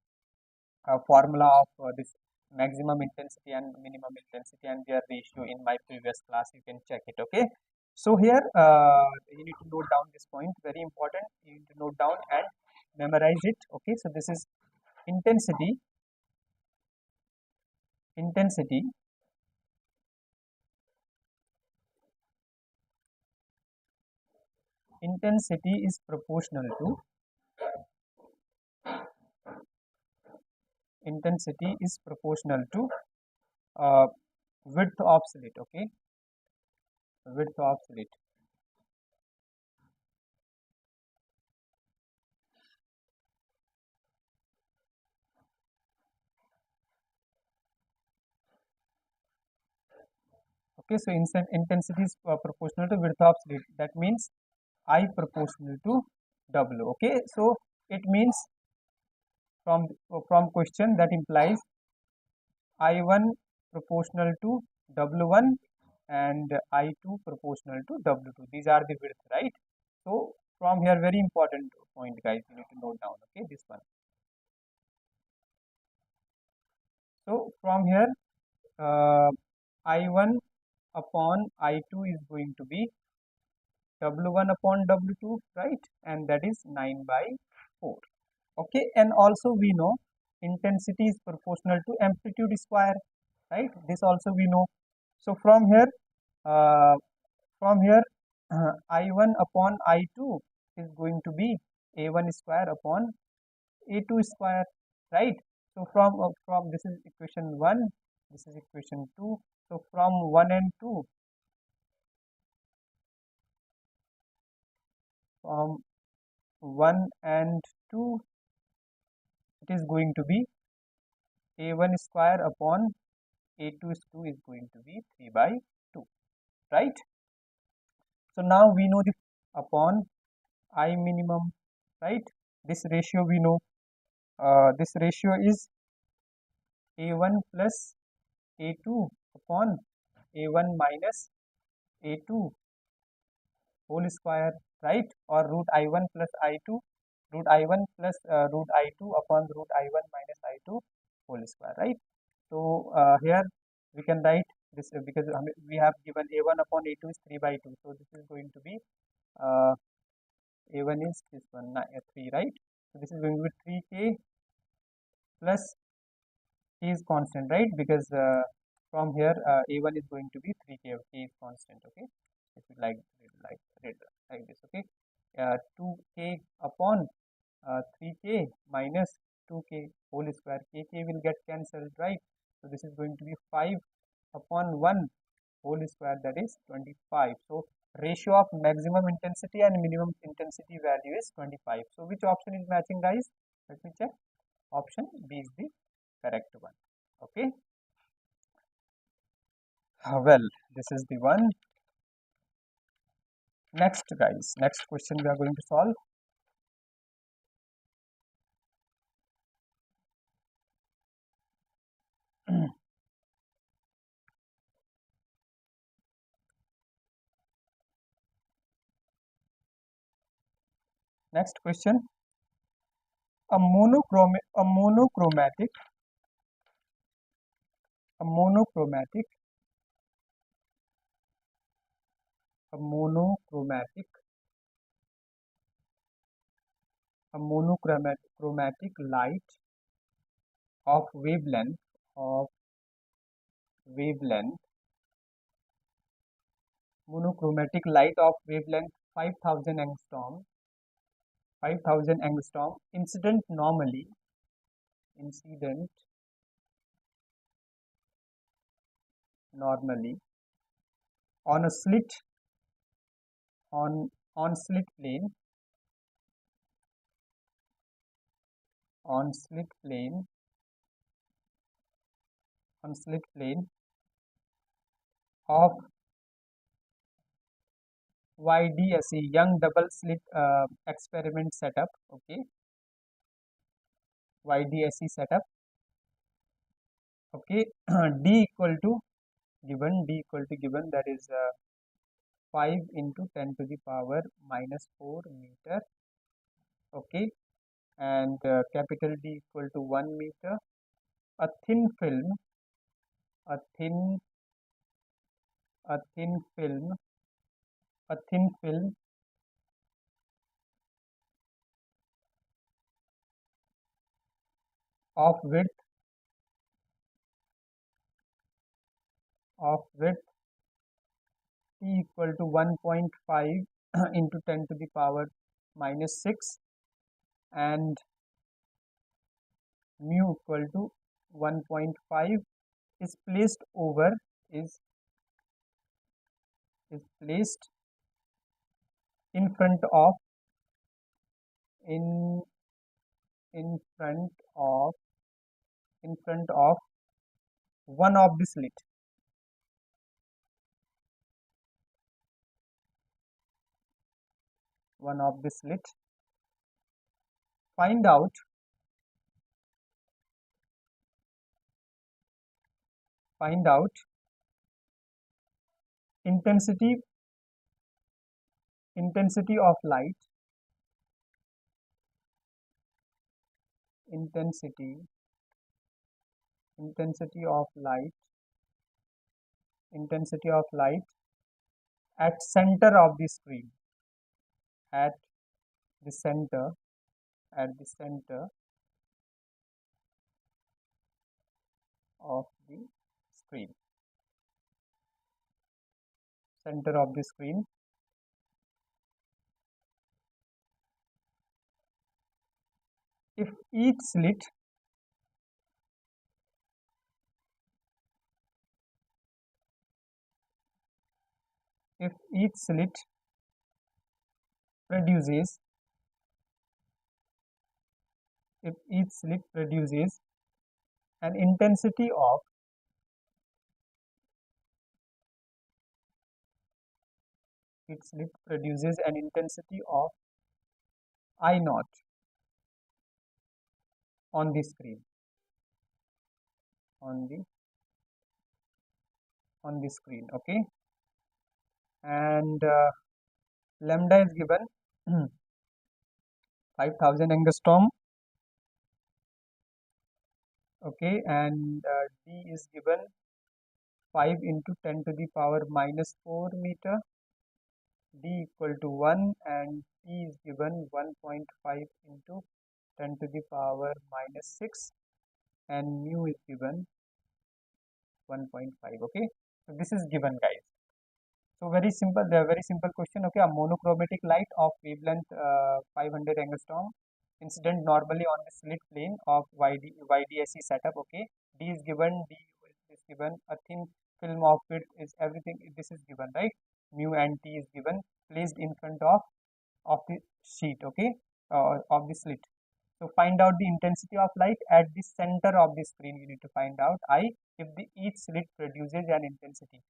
formula of this maximum intensity and minimum intensity and their ratio in my previous class. You can check it, okay. So here you need to note down this point, very important. You need to note down and memorize it, okay. So this is intensity, intensity is proportional to, intensity is proportional to width of slit, okay, width of slit. Okay, so intensity is proportional to width of slit. That means I proportional to W. Okay, so it means from question that implies I1 proportional to W1 and I2 proportional to W2. These are the width, right? So from here, very important point, guys, you need to note down. Okay, this one. So from here, I1 upon I2 is going to be W1 upon W2, right? And that is 9/4. Okay, and also we know intensity is proportional to amplitude square, right? This also we know. So from here, uh, I1 upon I2 is going to be A1 square upon A2 square, right? So from this is equation 1, this is equation 2. So from 1 and 2, from 1 and 2, it is going to be A1 square upon A2 is going to be 3/2, right? So now we know the upon I minimum, right? This ratio we know. This ratio is A1 plus A2 upon A1 minus A2 whole square, right? Or root I1 plus I2, root I1 plus root I2 upon root I1 minus I2 whole square, right? So here we can write this because we have given A1 upon A2 is 3 by 2. So this is going to be A1 is this one 3, right? So this is going to be 3k plus k is constant, right? Because from here A1 is going to be 3k, k is constant, okay? If you like this, okay? 2k upon 3k minus 2k whole square, k will get cancelled, right? So this is going to be 5 upon 1 whole square, that is 25. So ratio of maximum intensity and minimum intensity value is 25. So which option is matching, guys? Let me check. Option B is the correct one. Okay. Well, this is the one. Next, guys, next question we are going to solve. Next question. A monochromatic a monochromatic a monochromatic a monochromatic a monochromatic light of wavelength monochromatic light of wavelength 5000 angstrom incident normally on a slit on slit plane on slit plane of YDSE, young double slit experiment setup, okay, YDSE setup, okay. D equal to given, that is 5 into 10 to the power minus 4 meter, okay, and capital D equal to 1 meter. A thin film a thin a thin film a thin film of width T equal to 1.5 into 10 to the power minus 6 and mu equal to 1.5 is placed over is placed in front of in in front of one of the slit. Find out intensity of light intensity of light at center of the screen at the center of the screen if each slit produces an intensity of heat slit produces an intensity of I naught on the screen, on the screen, okay, and lambda is given 5000 angstrom, okay, and d is given 5 into 10 to the power minus 4 meter, d equal to 1, and t is given 1.5 into 10 to the power minus 6, and mu is given 1.5, okay. So this is given, guys. So very simple, the very simple question, okay. A monochromatic light of wavelength 500 angstrom incident normally on the slit plane of YDSE setup, okay. D is given, D is given, a thin film of width is everything, this is given, right. Mu and T is given, placed in front of the sheet, okay, of the slit. So find out the intensity of light at the center of the screen. You need to find out I if the each slit produces an intensity.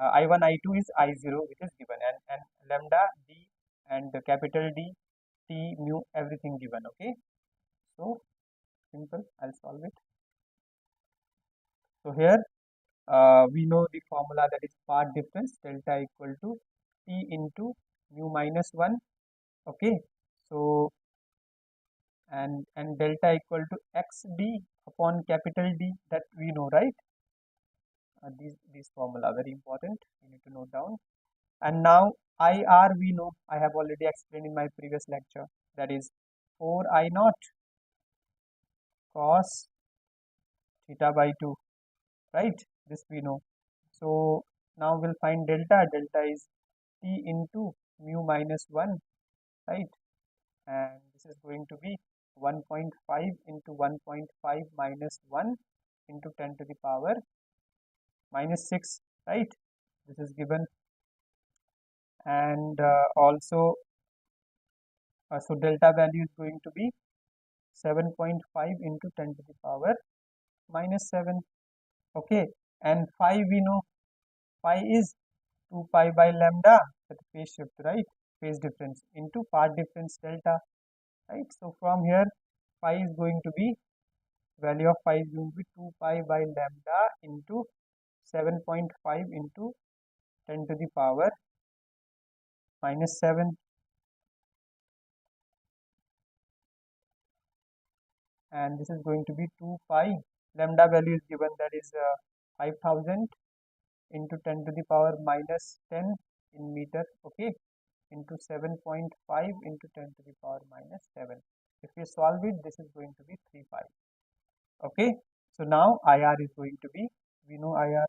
I1, I2 is I0, which is given, and lambda, D, and the capital D, T, mu, everything given, okay. So simple, I'll solve it. So here we know the formula, that is part difference, delta equal to T into mu minus 1, okay. So and delta equal to XD upon capital D, that we know, right. These formula very important, you need to note down. And now IR we know, I have already explained in my previous lecture, that is 4 I naught cos theta by 2, right, this we know. So now we'll find delta, delta is T into mu minus 1, right, and this is going to be 1.5 into 1.5 minus 1 into 10 to the power minus 6, right, this is given. And also so delta value is going to be 7.5 into 10 to the power minus 7, okay. And phi we know, phi is 2 pi by lambda, that phase shift, right, phase difference into part difference delta, right. So from here phi is going to be, value of phi is going to be 2 pi by lambda into 7.5 into 10 to the power minus 7, and this is going to be 2 pi, lambda value is given, that is 5000 into 10 to the power minus 10 in meter, okay, into 7.5 into 10 to the power minus 7. If we solve it, this is going to be 3 pi, okay. So now IR is going to be, we know IR,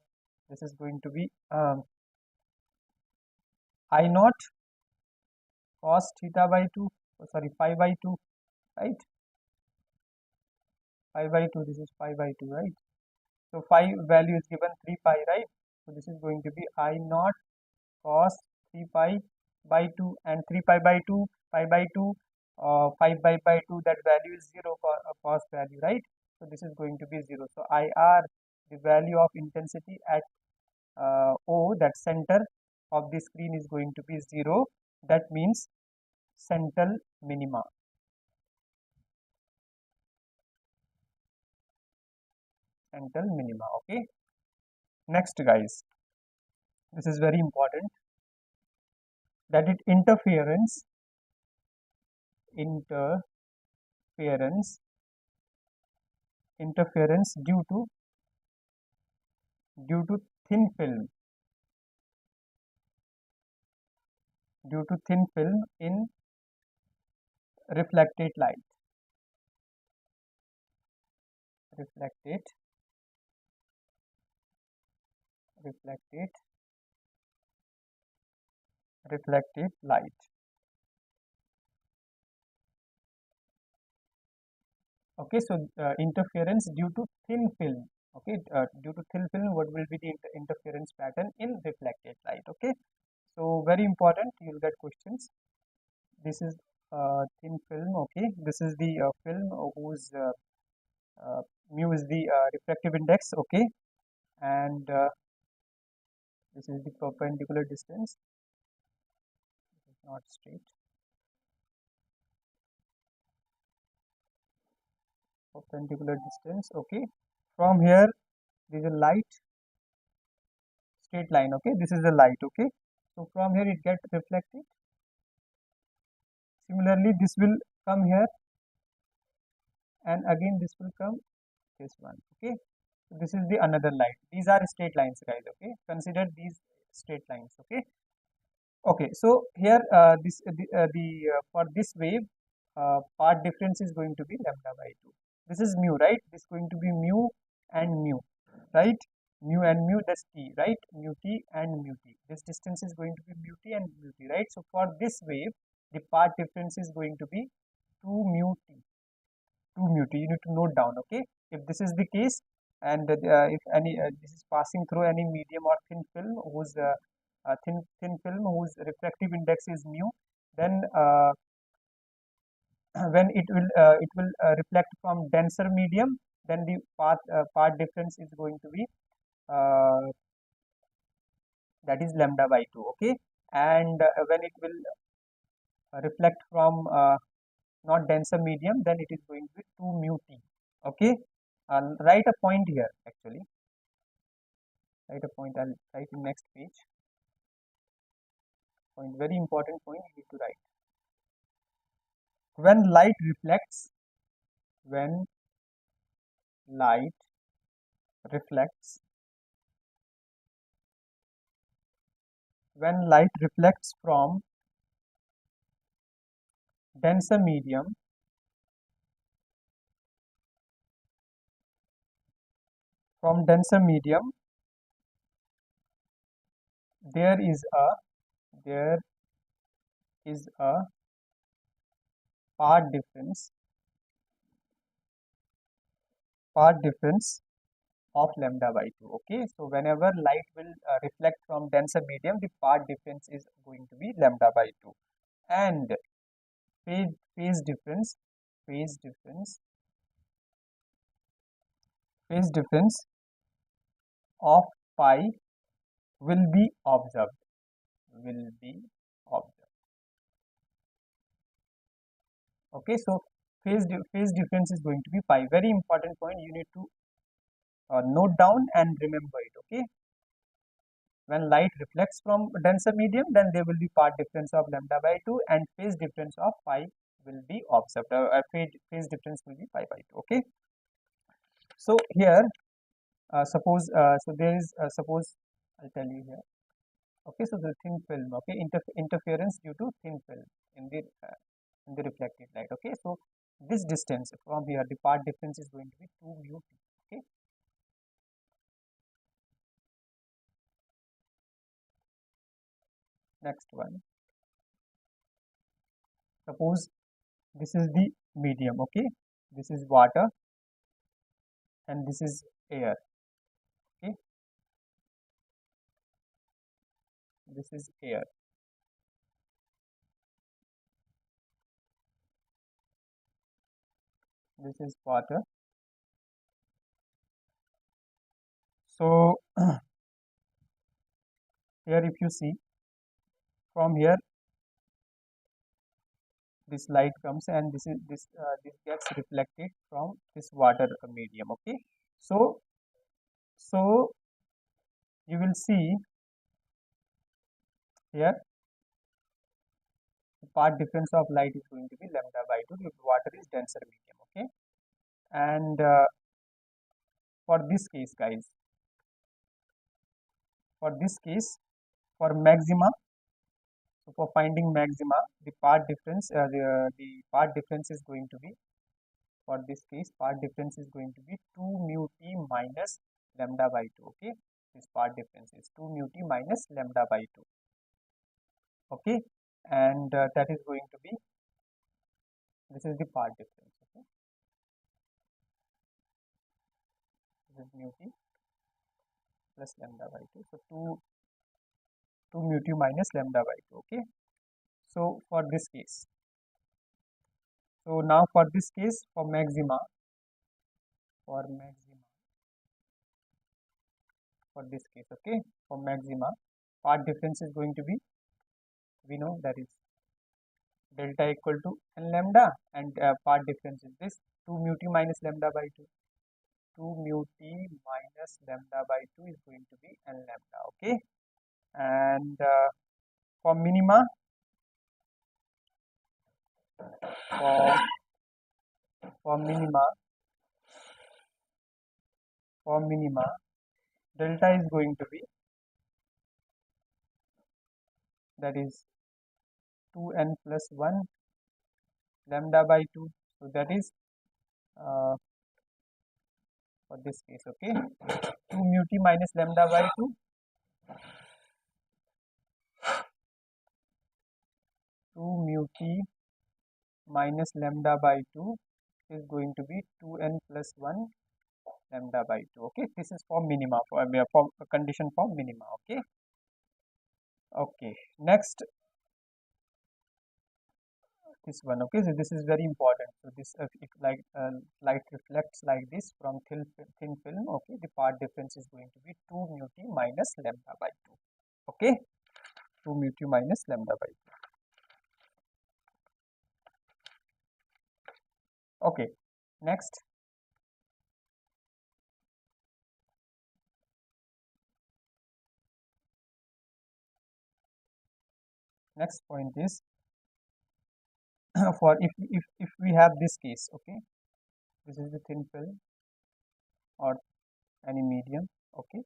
this is going to be I naught cos theta by 2, oh, sorry, pi by 2, right, pi by 2, this is pi by 2, right. So phi value is given 3 pi, right. So this is going to be I naught cos 3 pi by 2, and 3 pi by 2, pi by 2, 5 by 2, that value is 0, cos value, right. So this is going to be 0. So IR, the value of intensity at O, that center of the screen, is going to be 0. That means central minima. Central minima, okay. Next, guys, this is very important, that it interference due to thin film, in reflected light, reflected light, okay. So interference due to thin film, okay, due to thin film, what will be the interference pattern in reflected light, okay. So very important, you'll get questions. This is thin film, okay. This is the film whose mu is the refractive index, okay, and this is the perpendicular distance, not straight, perpendicular distance. Okay, from here there is a light, straight line. Okay, this is the light. Okay, so from here it gets reflected. Similarly, this will come here, and again this will come this one. Okay, so this is the another light. These are straight lines, guys. Okay, consider these straight lines. Okay, okay, so here for this wave, path difference is going to be lambda by 2. This is mu, right? This is going to be mu and mu, right? Mu and mu, that's t, right? Mu t and mu t. This distance is going to be mu t and mu t, right? So for this wave, the path difference is going to be 2 mu t. 2 mu t. You need to note down, okay? If this is the case, and if any this is passing through any medium or thin film whose thin film whose refractive index is mu, then when it will reflect from denser medium, then the path difference is going to be uh, that is lambda by 2. Okay, and when it will reflect from not denser medium, then it is going to be 2 mu t. Okay, write a point here. Actually, write a point. I'll write in next page. Point, very important point you need to write. When light reflects, when light reflects, when light reflects from denser medium, from denser medium, there is a path difference of lambda by 2. Okay, so whenever light will reflect from denser medium, the path difference is going to be lambda by 2, and phase difference phase difference phase difference of pi will be observed. Okay, so phase difference is going to be pi. Very important point, you need to note down and remember it. Okay, when light reflects from denser medium, then there will be path difference of lambda by 2, and phase difference of pi will be observed. Phase difference will be pi by 2. Okay, so here suppose so there is suppose I'll tell you here. Okay, so the thin film. Okay, interference due to thin film in the reflected light. Okay, so this distance from here, the path difference is going to be 2 mu t. Okay, next one, suppose this is the medium. Okay, this is water and this is air. Okay, this is air. This is water. So here if you see, from here this light comes, and this gets reflected from this water medium. Okay, so you will see here the path difference of light is going to be lambda by 2 if water is denser medium. Okay, and for this case, guys, for this case, for maxima, so for finding maxima, the path difference the path difference is going to be, for this case, path difference is going to be 2 mu t minus lambda by 2. Okay, this path difference is 2 mu t minus lambda by 2. Okay, and that is going to be, this is the path difference. Okay, this is mu t plus lambda by 2. So 2 mu t minus lambda by 2. Okay, so for this case, so now for this case, for maxima, for this case, okay, for maxima, path difference is going to be, we know that is delta equal to n lambda, and part difference is this 2 mu t minus lambda by 2. 2 mu t minus lambda by 2 is going to be n lambda. Okay, and for minima, for for minima for minima delta is going to be, that is 2n plus 1 lambda by 2. So that is for this case, okay, 2 mu t minus lambda by 2, 2 mu t minus lambda by 2 is going to be 2n plus 1 lambda by 2. Okay, this is for minima, for condition for minima. Okay, okay, next this one. Okay, so this is very important. So this if light reflects like this from thin film, okay, the part difference is going to be 2 mu t minus lambda by 2. Okay, 2 mu t minus lambda by 2. Okay, next point is for if we have this case, okay, this is the thin film or any medium, okay,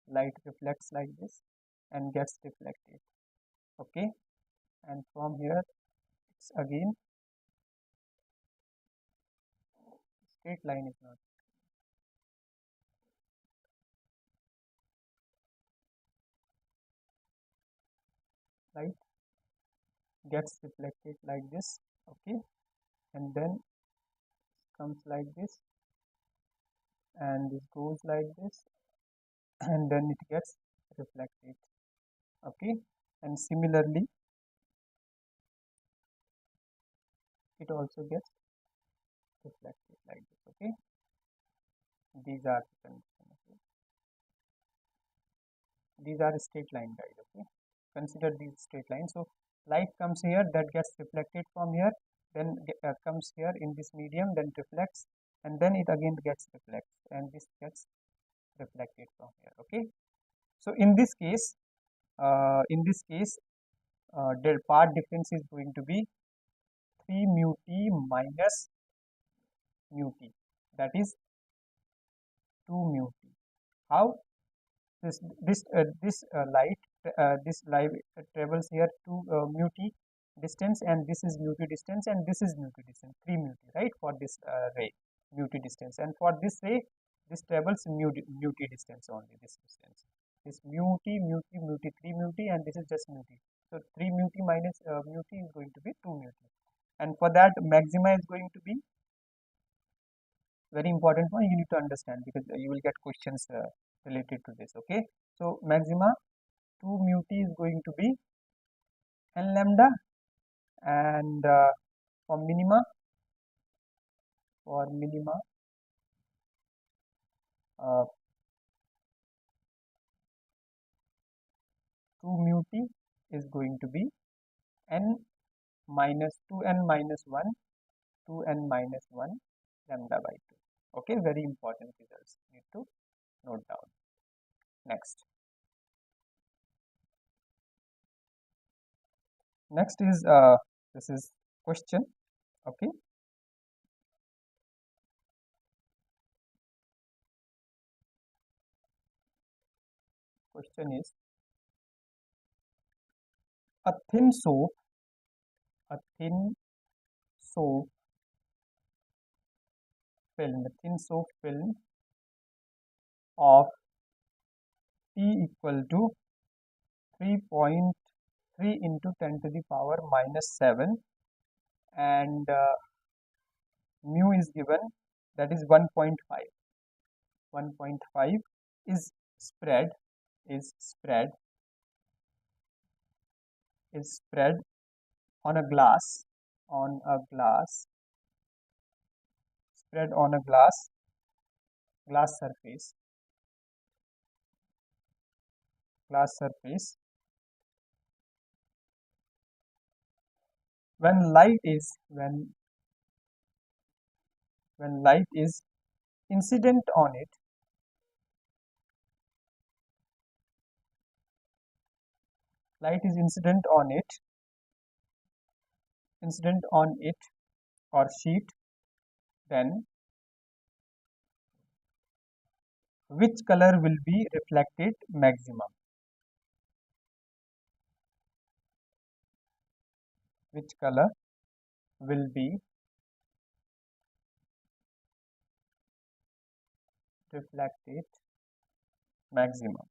light reflects like this and gets reflected, okay, and from here it's again straight line is not light gets reflected like this, okay, and then comes like this and this goes like this and then it gets reflected, okay, and similarly it also gets reflected like this. Okay, these are the condition. Okay, these are straight line, guys. Okay, consider these straight lines. So light comes here, that gets reflected from here, then comes here in this medium, then reflects, and then it again gets reflects, and this gets reflected from here. Okay, so in this case the part difference is going to be 3 mu t minus mu t, that is 2 mu t. How? This light travels here 2 mu t distance, and this is mu t distance, and this is mu t distance, 3 mu t, right, for this ray, mu t distance, and for this ray this travels mu t distance only, this distance, this mu t, 3 mu t, and this is just mu t. So 3 mu t minus mu t is going to be 2 mu t, and for that maxima is going to be very important one, you need to understand, because you will get questions related to this. Okay, so maxima 2 mu t is going to be n lambda, and for minima uh, 2 mu t is going to be n minus 2n minus 1 2n minus 1 lambda by 2. Okay, very important results, need to note down. Next is this is question. Okay, question is a thin soap film of T equal to 3.3 into 10 to the power minus 7, and mu is given, that is 1.5. 1.5 is spread on a glass spread on a glass surface when light is when light is incident on it, light is incident on it or sheet, then which color will be reflected maximum? Which color will be reflected maximum?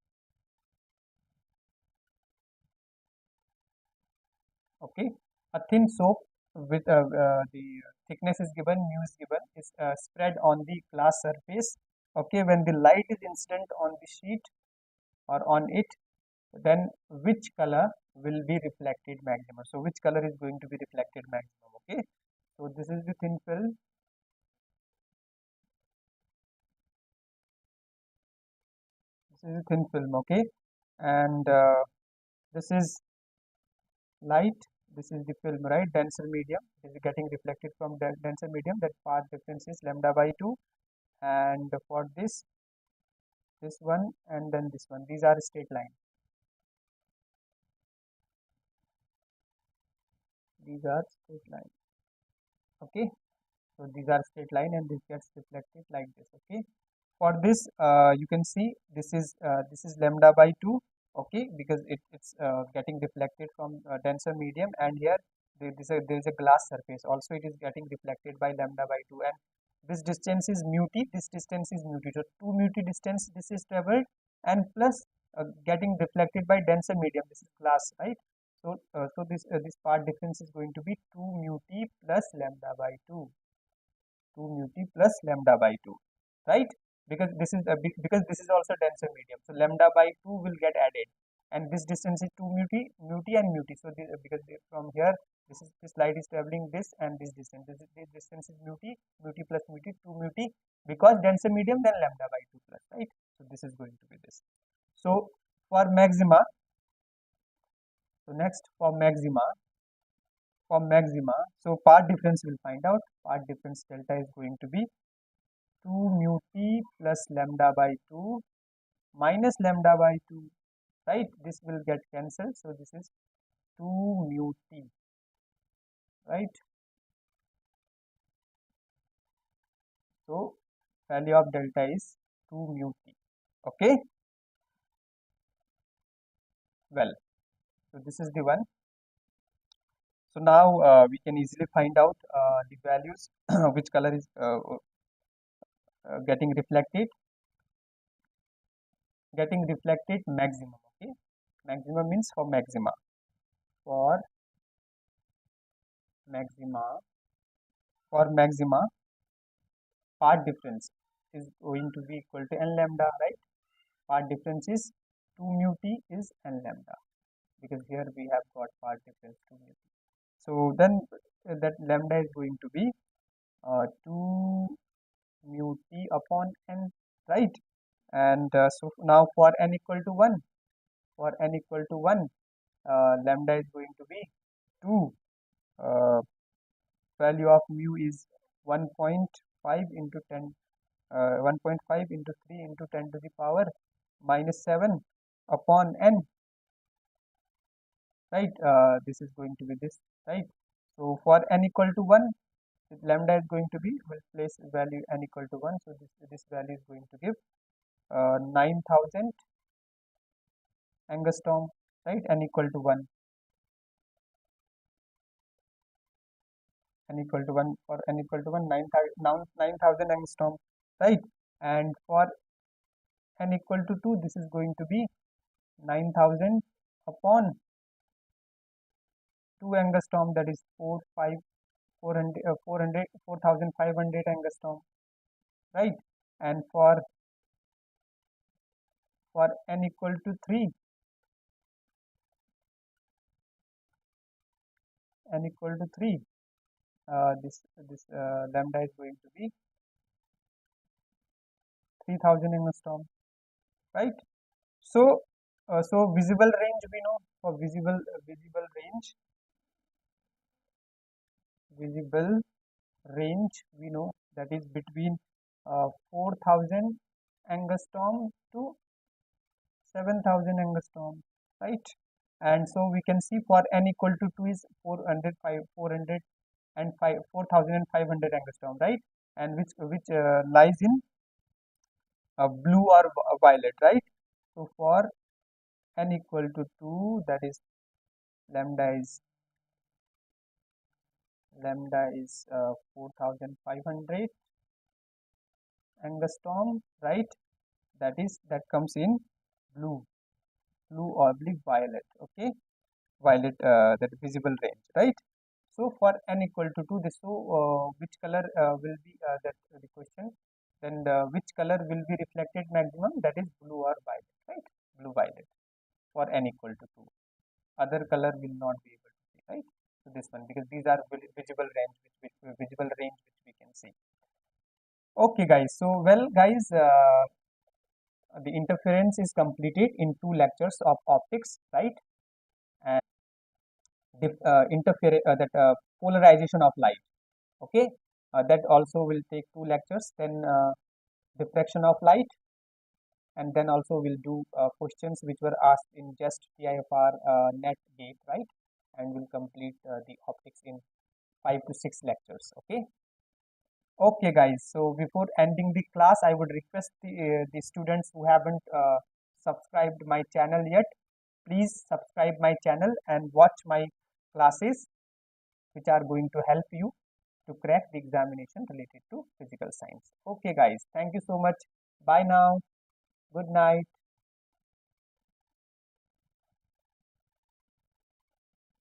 Okay, a thin soap with the thickness is given, mu is given, is spread on the glass surface. Okay, when the light is incident on the sheet or on it, then which color will be reflected maximum? So which color is going to be reflected maximum? Okay, so this is the thin film. This is a thin film. Okay, and this is light. This is the film, right? Denser medium is getting reflected from denser medium. That path difference is lambda by 2. And for this one, and then this one, these are straight line. These are straight line. Okay, so these are straight line, and this gets reflected like this. Okay, for this you can see this is lambda by 2. Okay, because it's getting reflected from denser medium, and here there is a glass surface also, it is getting reflected by lambda by 2, and this distance is mu t, this distance is mu t, so 2 mu t distance this is traveled, and plus getting reflected by denser medium, this is glass, right? So this part difference is going to be 2 mu t plus lambda by 2, 2 mu t plus lambda by 2, right? Because this is because this is also denser medium, so lambda by 2 will get added, and this distance is 2 mu t and mu t. So because from here this light is traveling this, and this distance is mu t plus mu t, 2 mu t, because denser medium, then lambda by 2 plus, right? So this is going to be this. So for maxima, so next for maxima, so part difference will find out. Part difference delta is going to be 2 mu t plus lambda by 2 minus lambda by 2, right? This will get cancelled, so this is 2 mu t, right? So value of delta is 2 mu t. Okay, well, so this is the one. So now we can easily find out the values which color is getting reflected maximum. Okay, maximum means for maxima, for maxima for maxima part difference is going to be equal to n lambda, right? Part difference is 2 mu t is n lambda, because here we have got part difference 2 mu t. So then that lambda is going to be 2 mu t upon n, right? And so now for n equal to 1, lambda is going to be 2. Value of mu is 1.5 into 10 1.5 into 3 into 10 to the power minus 7 upon n, right? This is going to be this, right? So for n equal to 1, lambda is going to be, we'll place value n equal to 1, so this value is going to give 9000 angstrom, right? N equal to 1, n equal to 1, for n equal to 1, 9000 angstrom, right? And for n equal to 2, this is going to be 9000 upon 2 angstrom, that is 4500 angstrom, right? And for n equal to 3, n equal to 3, this lambda is going to be 3000 angstrom, right? So so visible range, we know, for visible range, visible range, we know that is between 4000 angstrom to 7000 angstrom, right? And so we can see for n equal to 2 is 400 and 4500 angstrom, right? And which lies in blue or violet, right? So for n equal to 2, that is lambda is 4500 angstrom, right? That comes in blue oblique violet, okay? Violet, that visible range, right? So for n equal to 2, this, so which color will be that the question, then which color will be reflected maximum, that is blue or violet, right? Blue violet for n equal to 2. Other color will not be able to see, right? So this one, because these are visible range which we can see. Okay guys, so well guys, the interference is completed in 2 lectures of optics, right? And polarization of light, okay? That also will take 2 lectures. Then diffraction of light, and then also we'll do questions which were asked in just TIFR net gate, right? And we'll complete the optics in 5 to 6 lectures, okay? Okay guys, so before ending the class, I would request the students who haven't subscribed my channel yet, please subscribe my channel and watch my classes which are going to help you to crack the examination related to physical science. Okay guys, thank you so much. Bye now. Good night.